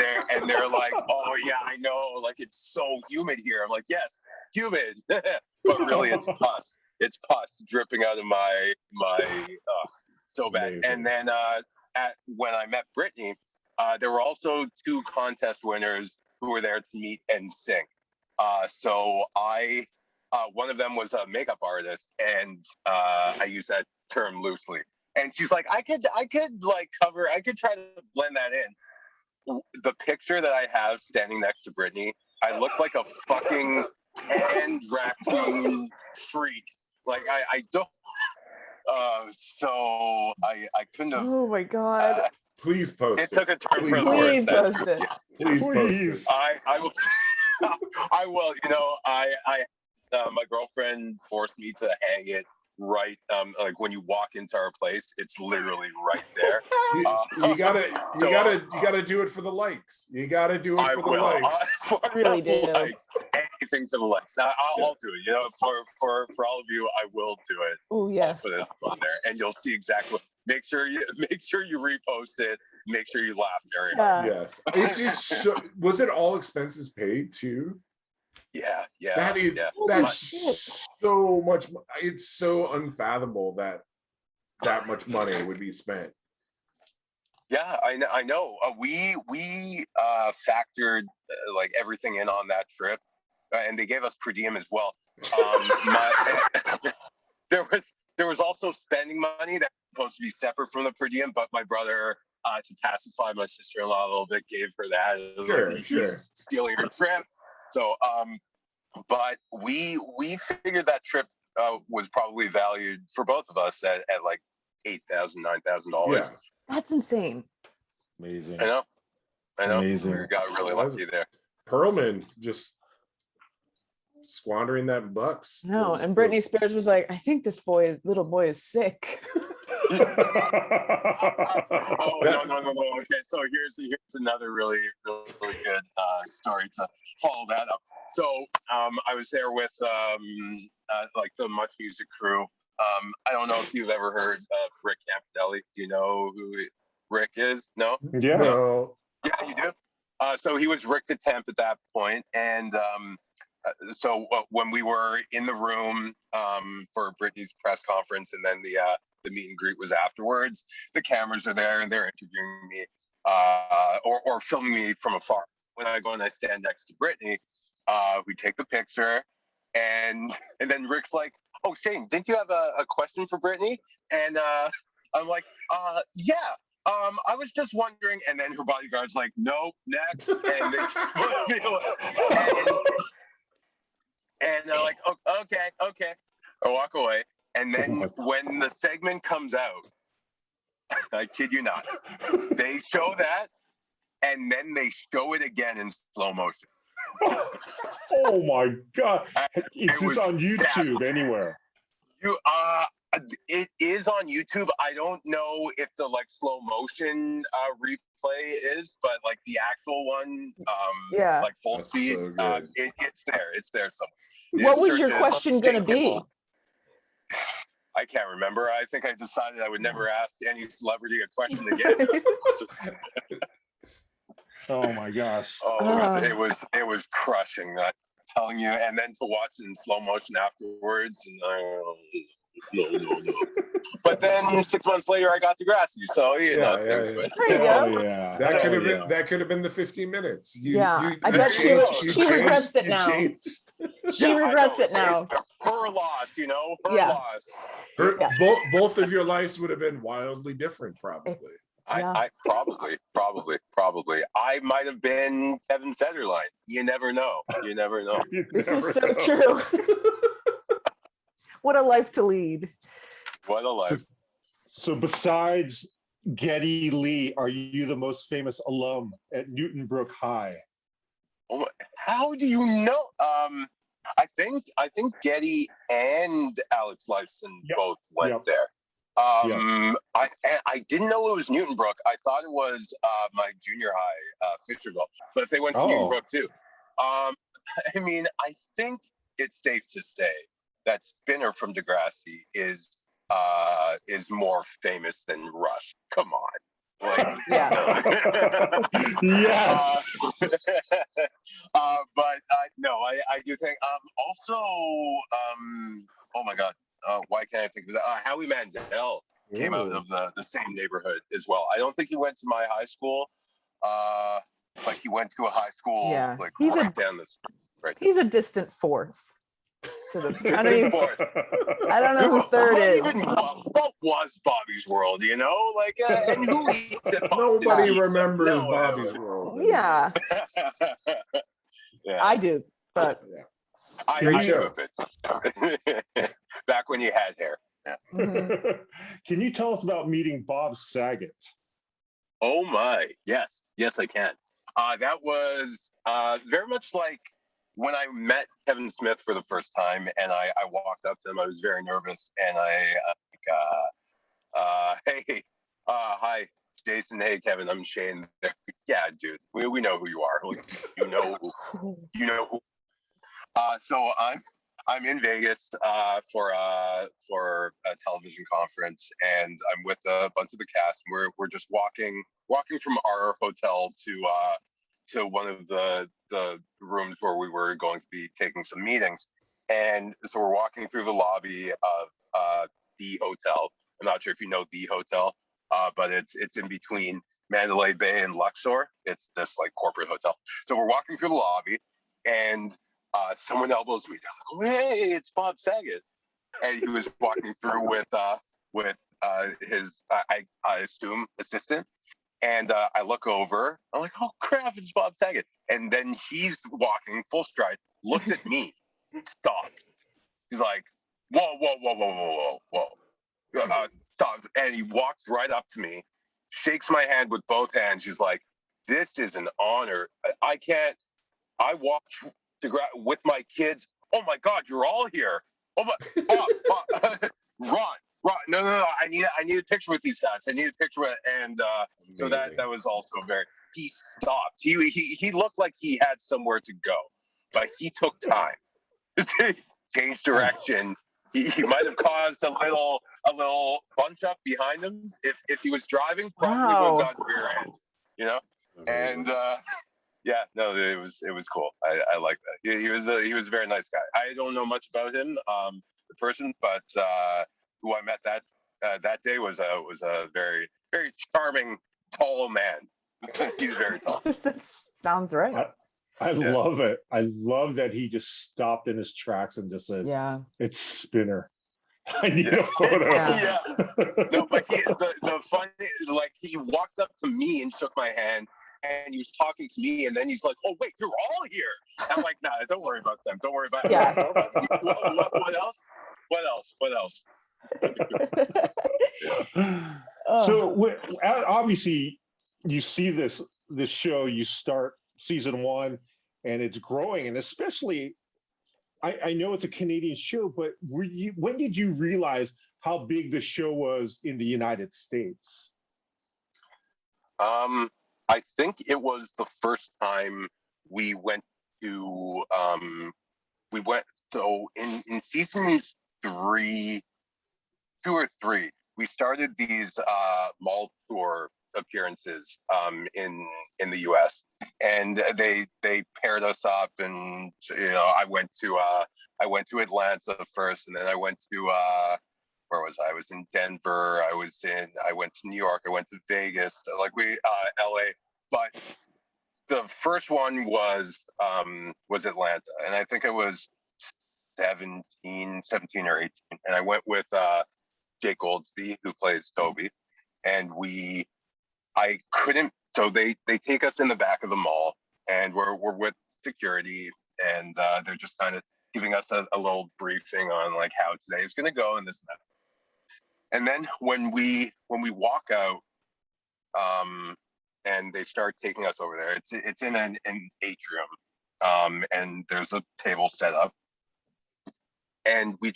they're like, "Oh yeah, I know. Like, it's so humid here." I'm like, "Yes, humid," but really, it's pus. It's pus dripping out of my so bad. Amazing. And then when I met Britney, there were also 2 contest winners who were there to meet and sing. So one of them was a makeup artist, and I use that term loosely. And she's like, I could try to blend that in. The picture that I have standing next to Britney, I look like a fucking tanned raccoon freak. Like I don't. So I couldn't have. Oh my god. Please post it. It took a turn for the Please worse. post it. Please post it. I will. I will. My girlfriend forced me to hang it right. Like when you walk into our place, it's literally right there. You gotta do it for the likes. You gotta do it for the likes. For Really the do. likes. Anything for the likes. I'll do it. For all of you, I will do it. Oh yes. I'll put it on there, and you'll see exactly. Make sure you repost it. Make sure you laugh very hard. Yeah. Yes, it's just so, was it all expenses paid too? Yeah. That's so much. It's so unfathomable that much money would be spent. Yeah, I know. We factored like everything in on that trip, and they gave us per diem as well. There was also spending money that was supposed to be separate from the per diem, but my brother, to pacify my sister-in-law a little bit, gave her that. Sure. Stealing her trip. So, but we figured that trip was probably valued for both of us at like $8,000, $9,000. Yeah. That's insane. Amazing. I know. Amazing. We got really lucky there. Perlman just squandering that in bucks. No, and Britney Spears was like, I think this little boy is sick. Oh no. Okay, so here's another really good story to follow that up. So I was there with like the Much Music crew. I don't know if you've ever heard of Rick Campanelli. Do you know who Rick is? No? Yeah. No. Yeah, you do. So he was Rick the Temp at that point, and so when we were in the room for Britney's press conference, and then the meet and greet was afterwards, the cameras are there and they're interviewing me or filming me from afar. When I go and I stand next to Britney, we take the picture, and then Rick's like, "Oh, Shane, didn't you have a question for Britney?" And I'm like, "Yeah. I was just wondering," and then her bodyguard's like, "No, next," and they just put me away. And they're like, "Oh, okay." I walk away, and then when the segment comes out, I kid you not, they show that, and then they show it again in slow motion. Oh my God! Is this on YouTube dazzling. anywhere? It is on YouTube. I don't know if the like slow motion replay is, but like the actual one, Yeah. like full That's speed, so good. it's there. It's there somewhere. What was Search your it. question Shane going to be? Kippel. I can't remember. I think I decided I would never ask any celebrity a question again. Oh my gosh! Oh, it was crushing. I'm telling you, and then to watch it in slow motion afterwards, and no. But then 6 months later, I got Degrassi, so There you Oh go. yeah. That could have been the 15 minutes. I bet she regrets it now. She regrets it now. Her loss, her Yeah. loss. Both of your lives would have been wildly different, probably. I probably. I might have been Kevin Federline. You never know. This is so true. What a life to lead. What a life. So besides Getty Lee, are you the most famous alum at Newton Brook High? Oh, how do you know? I think Getty and Alex Lifeson both went there. I didn't know it was Newton Brook. I thought it was my junior high, Fisherville. But if they went to Newton Brook too, I mean, I think it's safe to say that Spinner from Degrassi is more famous than Rush. Come on. Like, Yes. But no, I do think. Also, oh my God, why can't I think of that? Howie Mandel came out of the same neighborhood as well. I don't think he went to my high school, but he went to a high school like right down the street. Right. He's a distant fourth. To the, I don't know who third is. What was Bobby's World? Like, and who eats at Boston Nobody Pizza? remembers Bobby's World. Yeah. I do, but I knew of it. Back when you had hair. Yeah. Mhm. Can you tell us about meeting Bob Saget? Oh my, yes, I can. That was very much like when I met Kevin Smith for the first time, and I walked up to him, I was very nervous, and hey, hi, Jason. Hey, Kevin. I'm Shane. Yeah, dude. We know who you are. Like, you know who. So I'm in Vegas for a television conference, and I'm with a bunch of the cast. And we're just walking from our hotel to one of the rooms where we were going to be taking some meetings. And so we're walking through the lobby of the hotel. I'm not sure if you know the hotel, but it's in between Mandalay Bay and Luxor. It's this like corporate hotel. So we're walking through the lobby, and someone elbows me. They're like, "Oh, hey, it's Bob Saget," and he was walking through with his I assume assistant. And I look over. I'm like, "Oh crap, it's Bob Saget!" And then he's walking full stride, looks at me, stops. He's like, "Whoa, whoa, whoa, whoa, whoa, whoa, whoa!" Stops, and he walks right up to me, shakes my hand with both hands. He's like, "This is an honor. I can't. I watch with my kids. Oh my God, you're all here. Oh my, Bob, Ron, no. I need a picture with these guys. I need a picture with," and so that was also very. He stopped. He looked like he had somewhere to go, but he took time to change direction. He might have caused a little bunch up behind him if he was driving. Probably would have gotten rear-ended, you know. And yeah, no, it was cool. I like that. He was a very nice guy. I don't know much about him, the person, but who I met that day was a very very charming tall man. He's very tall. That sounds right. I love it. I love that he just stopped in his tracks and just said, Yeah. "It's Spinner. I need a photo." Yeah. No, but the funny, like, he walked up to me and shook my hand, and he was talking to me, and then he's like, "Oh wait, you're all here." I'm like, "Nah, don't worry about them. Don't worry about it." Yeah. What else? What else? So obviously you see this show, you start season 1 and it's growing, and especially I know it's a Canadian show, but when did you realize how big the show was in the United States? I think it was the first time we went to so in seasons 2 or 3, we started these mall tour appearances in the US, and they paired us up, and I went to Atlanta first, and then I went to where was I? I was in Denver, I went to New York, I went to Vegas, like LA, but the first one was Atlanta, and I think it was 17 or 18, and I went with Jake Goldsby, who plays Toby, and I couldn't. So they take us in the back of the mall, and we're with security, and they're just kind of giving us a little briefing on like how today is going to go and this and that. And then when we walk out, and they start taking us over there, it's in an atrium, and there's a table set up, and we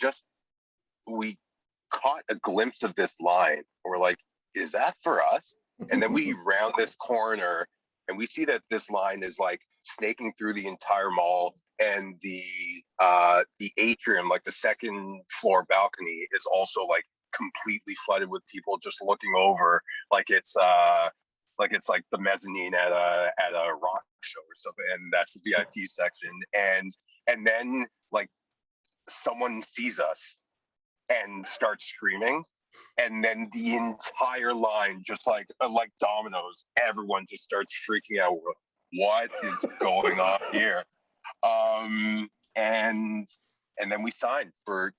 caught a glimpse of this line, and we're like, "Is that for us?" And then we round this corner, and we see that this line is like snaking through the entire mall, and the atrium, like the second floor balcony, is also like completely flooded with people just looking over, like it's like the mezzanine at a rock show or something, and that's the VIP section. And then like someone sees us and starts screaming, and then the entire line, just like dominoes, everyone just starts freaking out. What is going on here? And then we signed for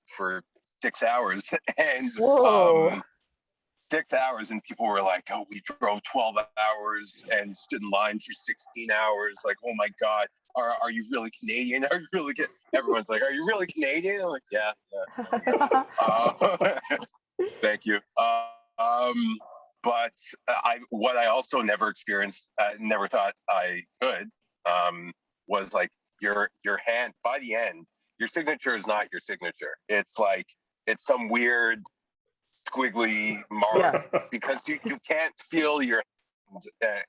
6 hours, and 6 hours, and people were like, "Oh, we drove 12 hours and stood in line for 16 hours. Like, oh my God, are you really Canadian? Are you really Everyone's like, "Are you really Canadian?" I'm like, yeah. Thank you. But what I also never experienced, never thought I could, was like your hand by the end, your signature is not your signature. It's like it's some weird squiggly mark because you can't feel your hands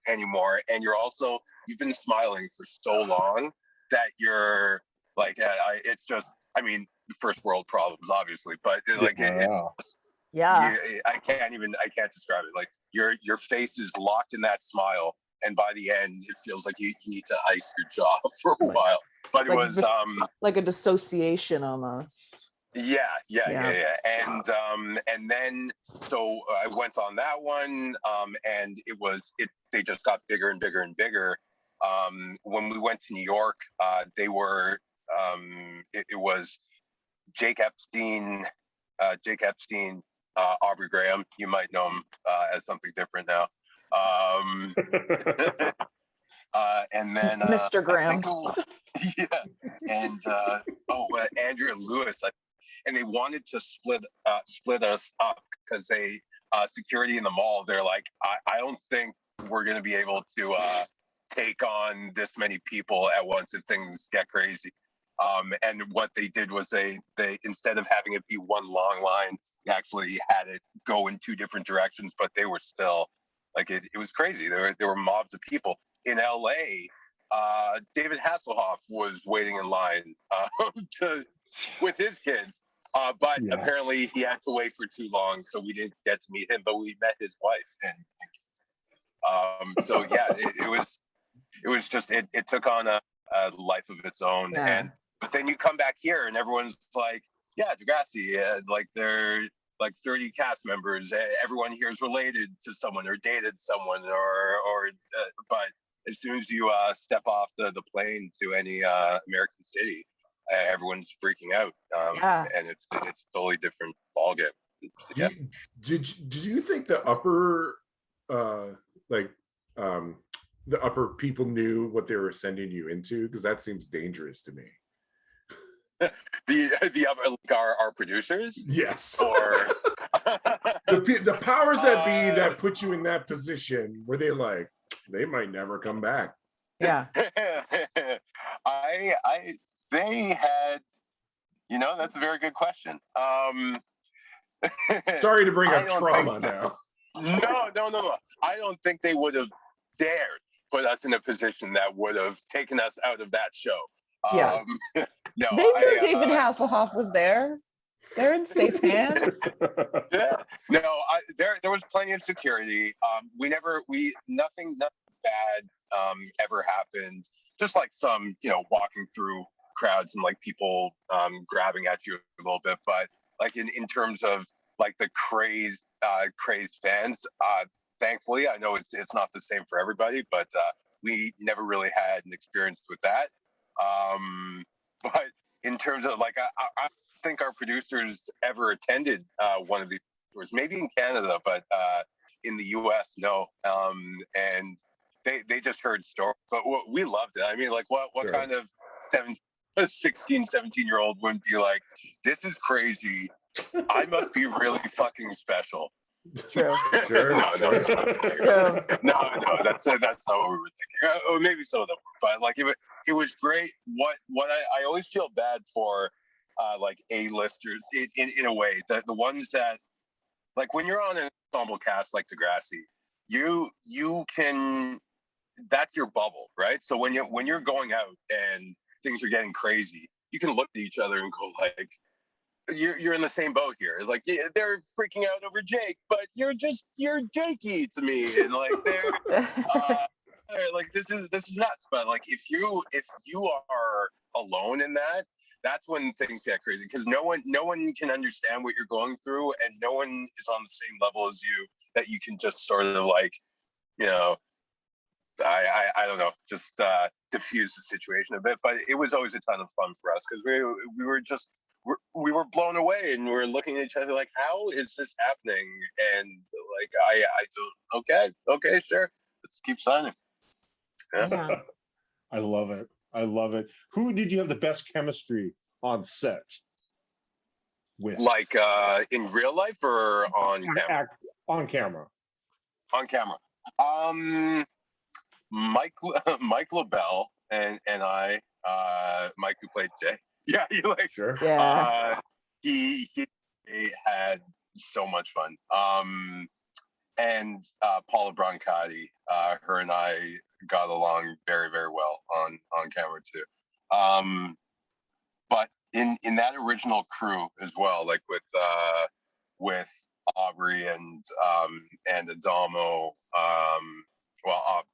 anymore, and you've been smiling for so long that you're like it's just, I mean, first world problems obviously, but like it's I can't describe it. Like your face is locked in that smile, and by the end it feels like you need to ice your jaw for a while. But it was like a dissociation almost. Yeah. And then so I went on that one, and they just got bigger and bigger and bigger. When we went to New York, they were it was Jake Epstein, Aubrey Graham. You might know him as something different now. And then Mr. Graham. And Andrea Lewis. And they wanted to split us up because they security in the mall. They're like, I don't think we're going to be able to take on this many people at once if things get crazy. And what they did was they instead of having it be one long line, they actually had it go in two different directions. But they were still like it was crazy. There were mobs of people in LA. David Hasselhoff was waiting in line with his kids. But apparently he had to wait for too long, so we didn't get to meet him. But we met his wife and kids. So yeah, it was just it took on a life of its own. But then you come back here and everyone's like, yeah, Degrassi, like they're like 30 cast members. Everyone here is related to someone or dated someone but as soon as you step off the plane to any American city, everyone's freaking out, and it's a totally different ballgame. Yeah. Did you think the upper the upper people knew what they were sending you into? Because that seems dangerous to me. The upper, like our producers, yes, or the powers that be that put you in that position, were they like they might never come back? Yeah. They had, that's a very good question. Sorry to bring up trauma now. No. I don't think they would have dared put us in a position that would have taken us out of that show. Yeah. No, they knew David Hasselhoff was there. They're in safe hands. Yeah. No, there was plenty of security. Nothing bad ever happened. Just like some, walking through crowds and like people grabbing at you a little bit, but like in terms of like the crazed fans, thankfully I know it's not the same for everybody, but we never really had an experience with that. But in terms of like I think our producers ever attended one of these tours, maybe in Canada, but in the US no. And they just heard stories, but we loved it. I mean, like what sure. Kind of 16, 17-year-old wouldn't be like, this is crazy. I must be really fucking special. True. Sure. No, that's not what we were thinking. Or maybe some of them, but like it was great. What I always feel bad for, like A-listers in a way, that the ones that, like when you're on an ensemble cast like Degrassi, you can, that's your bubble, right? So when you're going out and things are getting crazy, you can look at each other and go like, you're in the same boat here. It's like, yeah, they're freaking out over Jake, but you're Jakey to me, and like they're like this is nuts. But like if you are alone in that, that's when things get crazy, because no one can understand what you're going through, and no one is on the same level as you, that you can just sort of like, I don't know, just diffuse the situation a bit. But it was always a ton of fun for us, because we were blown away, and we were looking at each other like, how is this happening? And like I don't, okay, sure, let's keep signing. Yeah. I love it. Who did you have the best chemistry on set with? Like in real life or on camera? On camera. On camera. Mike LaBelle and I, Mike who played Jay. Yeah, Sure. Yeah. He had so much fun. And Paula Brancati, her and I got along very, very well on camera too. But in that original crew as well, like with Aubrey and Adamo,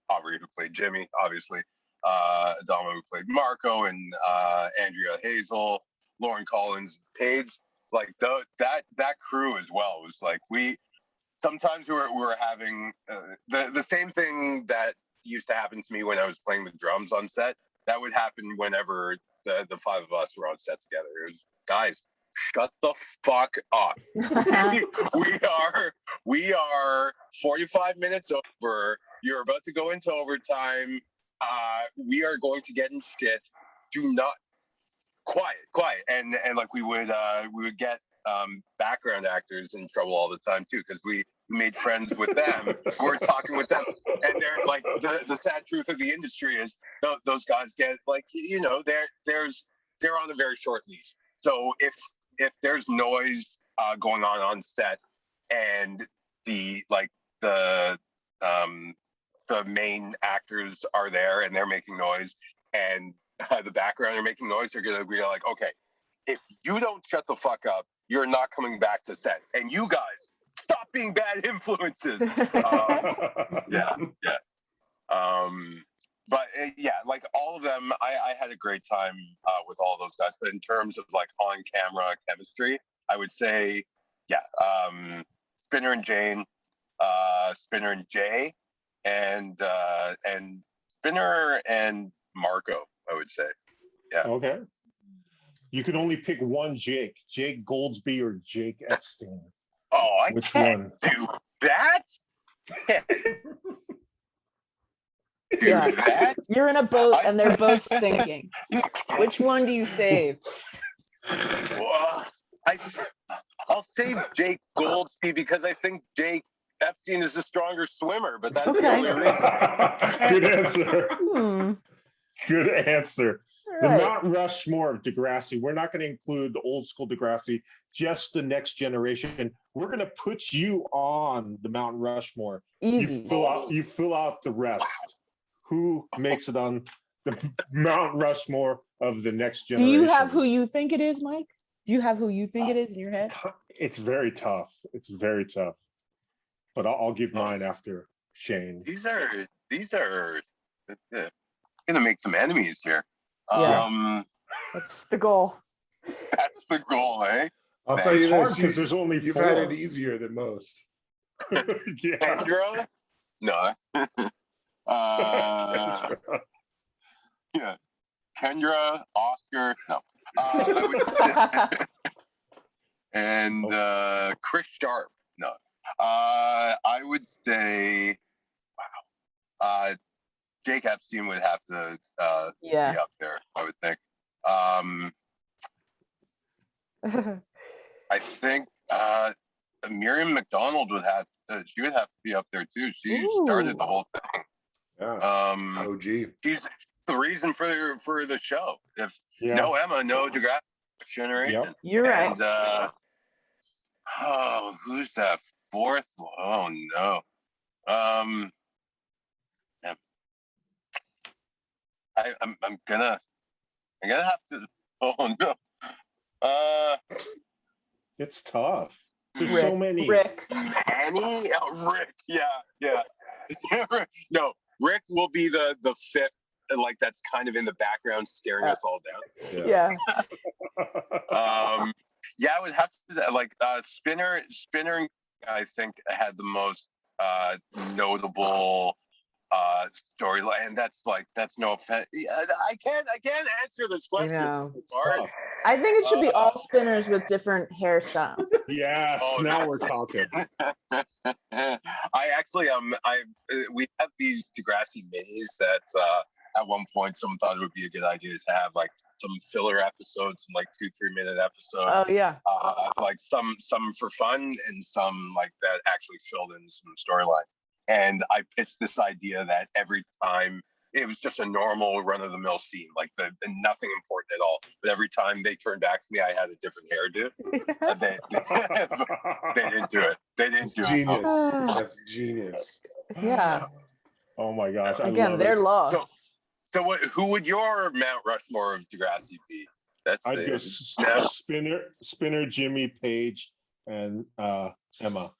Aubrey who played Jimmy, obviously, Adamo who played Marco, and Andrea Hazel, Lauren Collins, Paige, like that crew as well was like sometimes we were having the same thing that used to happen to me when I was playing the drums on set. That would happen whenever the five of us were on set together. It was, guys, shut the fuck up. we are 45 minutes over. You're about to go into overtime. We are going to get in shit. Do not quiet. And like we would get background actors in trouble all the time too, because we made friends with them. We're talking with them, and they're like the sad truth of the industry is those guys get like, you know, they're on a very short leash. So if there's noise going on set, and the main actors are there and they're making noise, and the background are making noise, they're gonna be like, okay, if you don't shut the fuck up, you're not coming back to set. And you guys, stop being bad influences. But like all of them, I had a great time with all those guys. But in terms of like on camera chemistry, I would say, Spinner and Jane, Spinner and Jay, and Spinner and Marco, I would say. Yeah. Okay. You can only pick one Jake Goldsby or Jake Epstein. Oh, I Which can't one? do that. Yeah. That. You're in a boat and they're both sinking. Which one do you save? Well, I'll save Jake Goldsby because I think Jake Epstein is a stronger swimmer, but that's the only reason. Good answer. Good answer. The Right. Mount Rushmore of Degrassi. We're not going to include the old school Degrassi, just the next generation. We're going to put you on the Mount Rushmore. Easy. You fill out the rest. Who makes it on the Mount Rushmore of the next Do generation? you have who you think it is, Mike? Do you have who you think it is in your head? It's very tough. It's very tough. But I'll give mine after Shane. These are gonna make some enemies here. Yeah. That's the goal. That's the goal, eh? I'll tell you It's hard this, because there's only you've 4. had it easier than most. Yes. Kendra? No. Kendra. Yeah. Kendra, Oscar, no. I would, and Chris Sharp, no. I would say, wow. Jake Epstein would have to be up there, I would think. I think Miriam McDonald would have to be up there too. She started the whole thing. Yeah. OG. She's the reason for the show. If no Emma, no Degrassi generation. Yep. You're right. And who's that fourth? Oh no. I'm gonna have to. Oh no. It's tough. There's Rick, so many. Rick. Annie? Rick. Yeah. No, Rick will be the fifth, like that's kind of in the background staring us all down. Yeah. I would have to like Spinner. I think had the most notable storyline, and that's no offense. I can't answer this question. It's tough. I think it should be all spinners with different hairstyles. Yes, now we're talking. I actually we have these Degrassi minis that at one point someone thought it would be a good idea to have like some filler episodes, some like 2-3 minute episodes. Oh yeah. Like some for fun and some like that actually filled in some storyline. And I pitched this idea that every time it was just a normal run of the mill scene, like nothing important at all. But every time they turned back to me, I had a different hairdo. They didn't do it. They didn't do Genius. it. That's genius. Yeah. Oh my gosh! I Again, love they're it. lost. So who would your Mount Rushmore of Degrassi be? That's I'd go Spinner, Jimmy, Page, and Emma.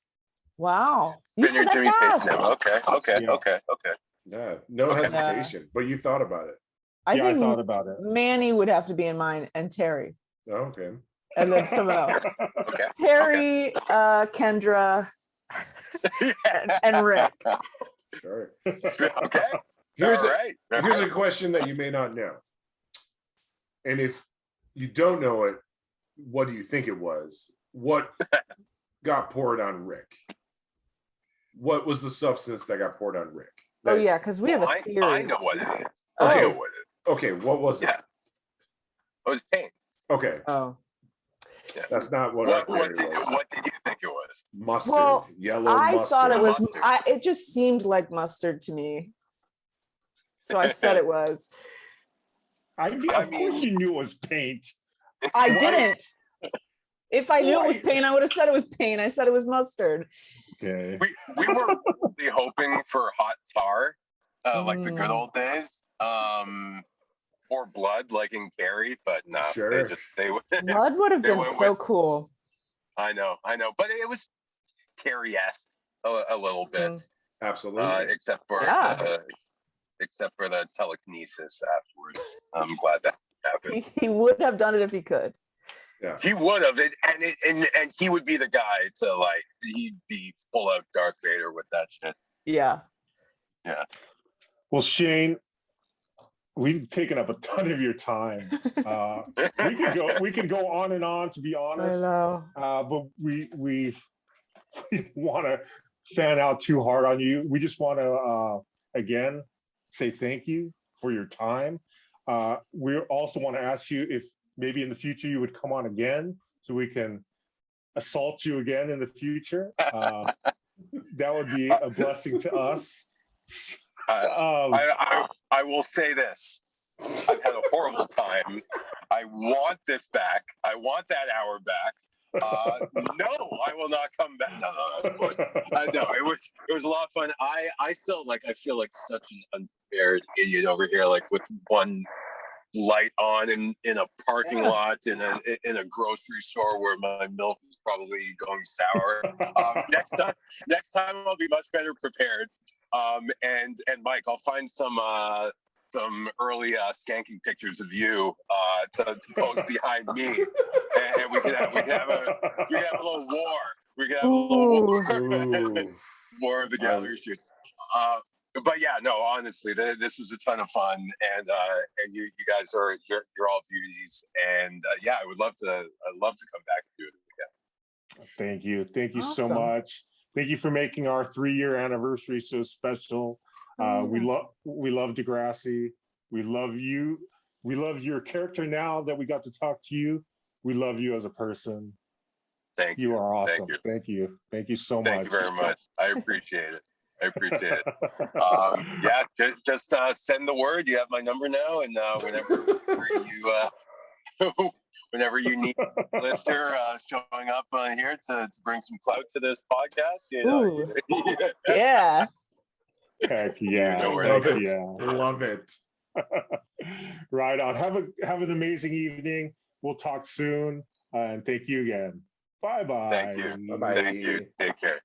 Wow. You Spinner, said that Jimmy Page. fast. No, okay. Yeah, no Okay. hesitation. But you thought about it. I I think thought about it. Manny would have to be in mine, and Terry, Oh, okay. and then someone else. Okay. Terry, Kendra, and Rick. Sure. Okay. Here's All a, right. here's a question that you may not know. And if you don't know it, what do you think it was? What got poured on Rick? What was the substance that got poured on Rick? Oh yeah, because we have a theory. I know what it is. Oh. I know what it is. Okay, what was it? Yeah. It was paint. Okay, Oh. Yeah. that's not what What our did theory was. you think it was? Mustard, Well, yellow I mustard. thought it was. Mustard. It just seemed like mustard to me, so I said it was. Of course, you knew it was paint. I didn't. If I knew it was paint, I would have said it was paint. I said it was mustard. Okay. We were really hoping for hot tar, like the good old days, or blood, like in Carrie, but no, Sure. they Blood would have They been went so with- cool. I know, but it was Carrie-esque a little bit, Absolutely. except for Yeah. except for the telekinesis afterwards. I'm glad that happened. He would have done it if he could. Yeah. He would have, and he would be the guy to like. He'd be full of Darth Vader with that shit. Yeah. Well, Shane, we've taken up a ton of your time. We could go on and on, to be I honest. know. But we want to fan out too hard on you. We just want to again say thank you for your time. We also want to ask you if maybe in the future you would come on again so we can assault you again in the future. That would be a blessing to us. I will say this. I've had a horrible time. I want this back. I want that hour back. No, I will not come back. No, of course. I know it was a lot of fun. I still I feel like such an unprepared idiot over here, like with one light on in a parking lot in a grocery store where my milk is probably going sour. Next time I'll be much better prepared. And Mike, I'll find some early skanking pictures of you to post behind me, and we can have a little war. We can have a little war, war of the gallery shoots. But yeah, no, honestly, this was a ton of fun, and you guys you're all beauties, and yeah, I'd love to come back and do it again. Thank you so Awesome. much. Thank you for making our 3-year anniversary so special. We love Degrassi. We love you. We love your character now that we got to talk to you. We love you as a person. Thank you. You are Thank awesome. you. Thank you. Thank you so much. Thank you very much. I appreciate it. Yeah, just send the word. You have my number now, and whenever you need a listener showing up here to bring some clout to this podcast, you know. Ooh. Yeah. Heck yeah. You know where Love to it. Yeah. Love it. Right on. Have an amazing evening. We'll talk soon. And thank you again. Bye-bye. Thank you. Bye-bye. Thank you. Take care.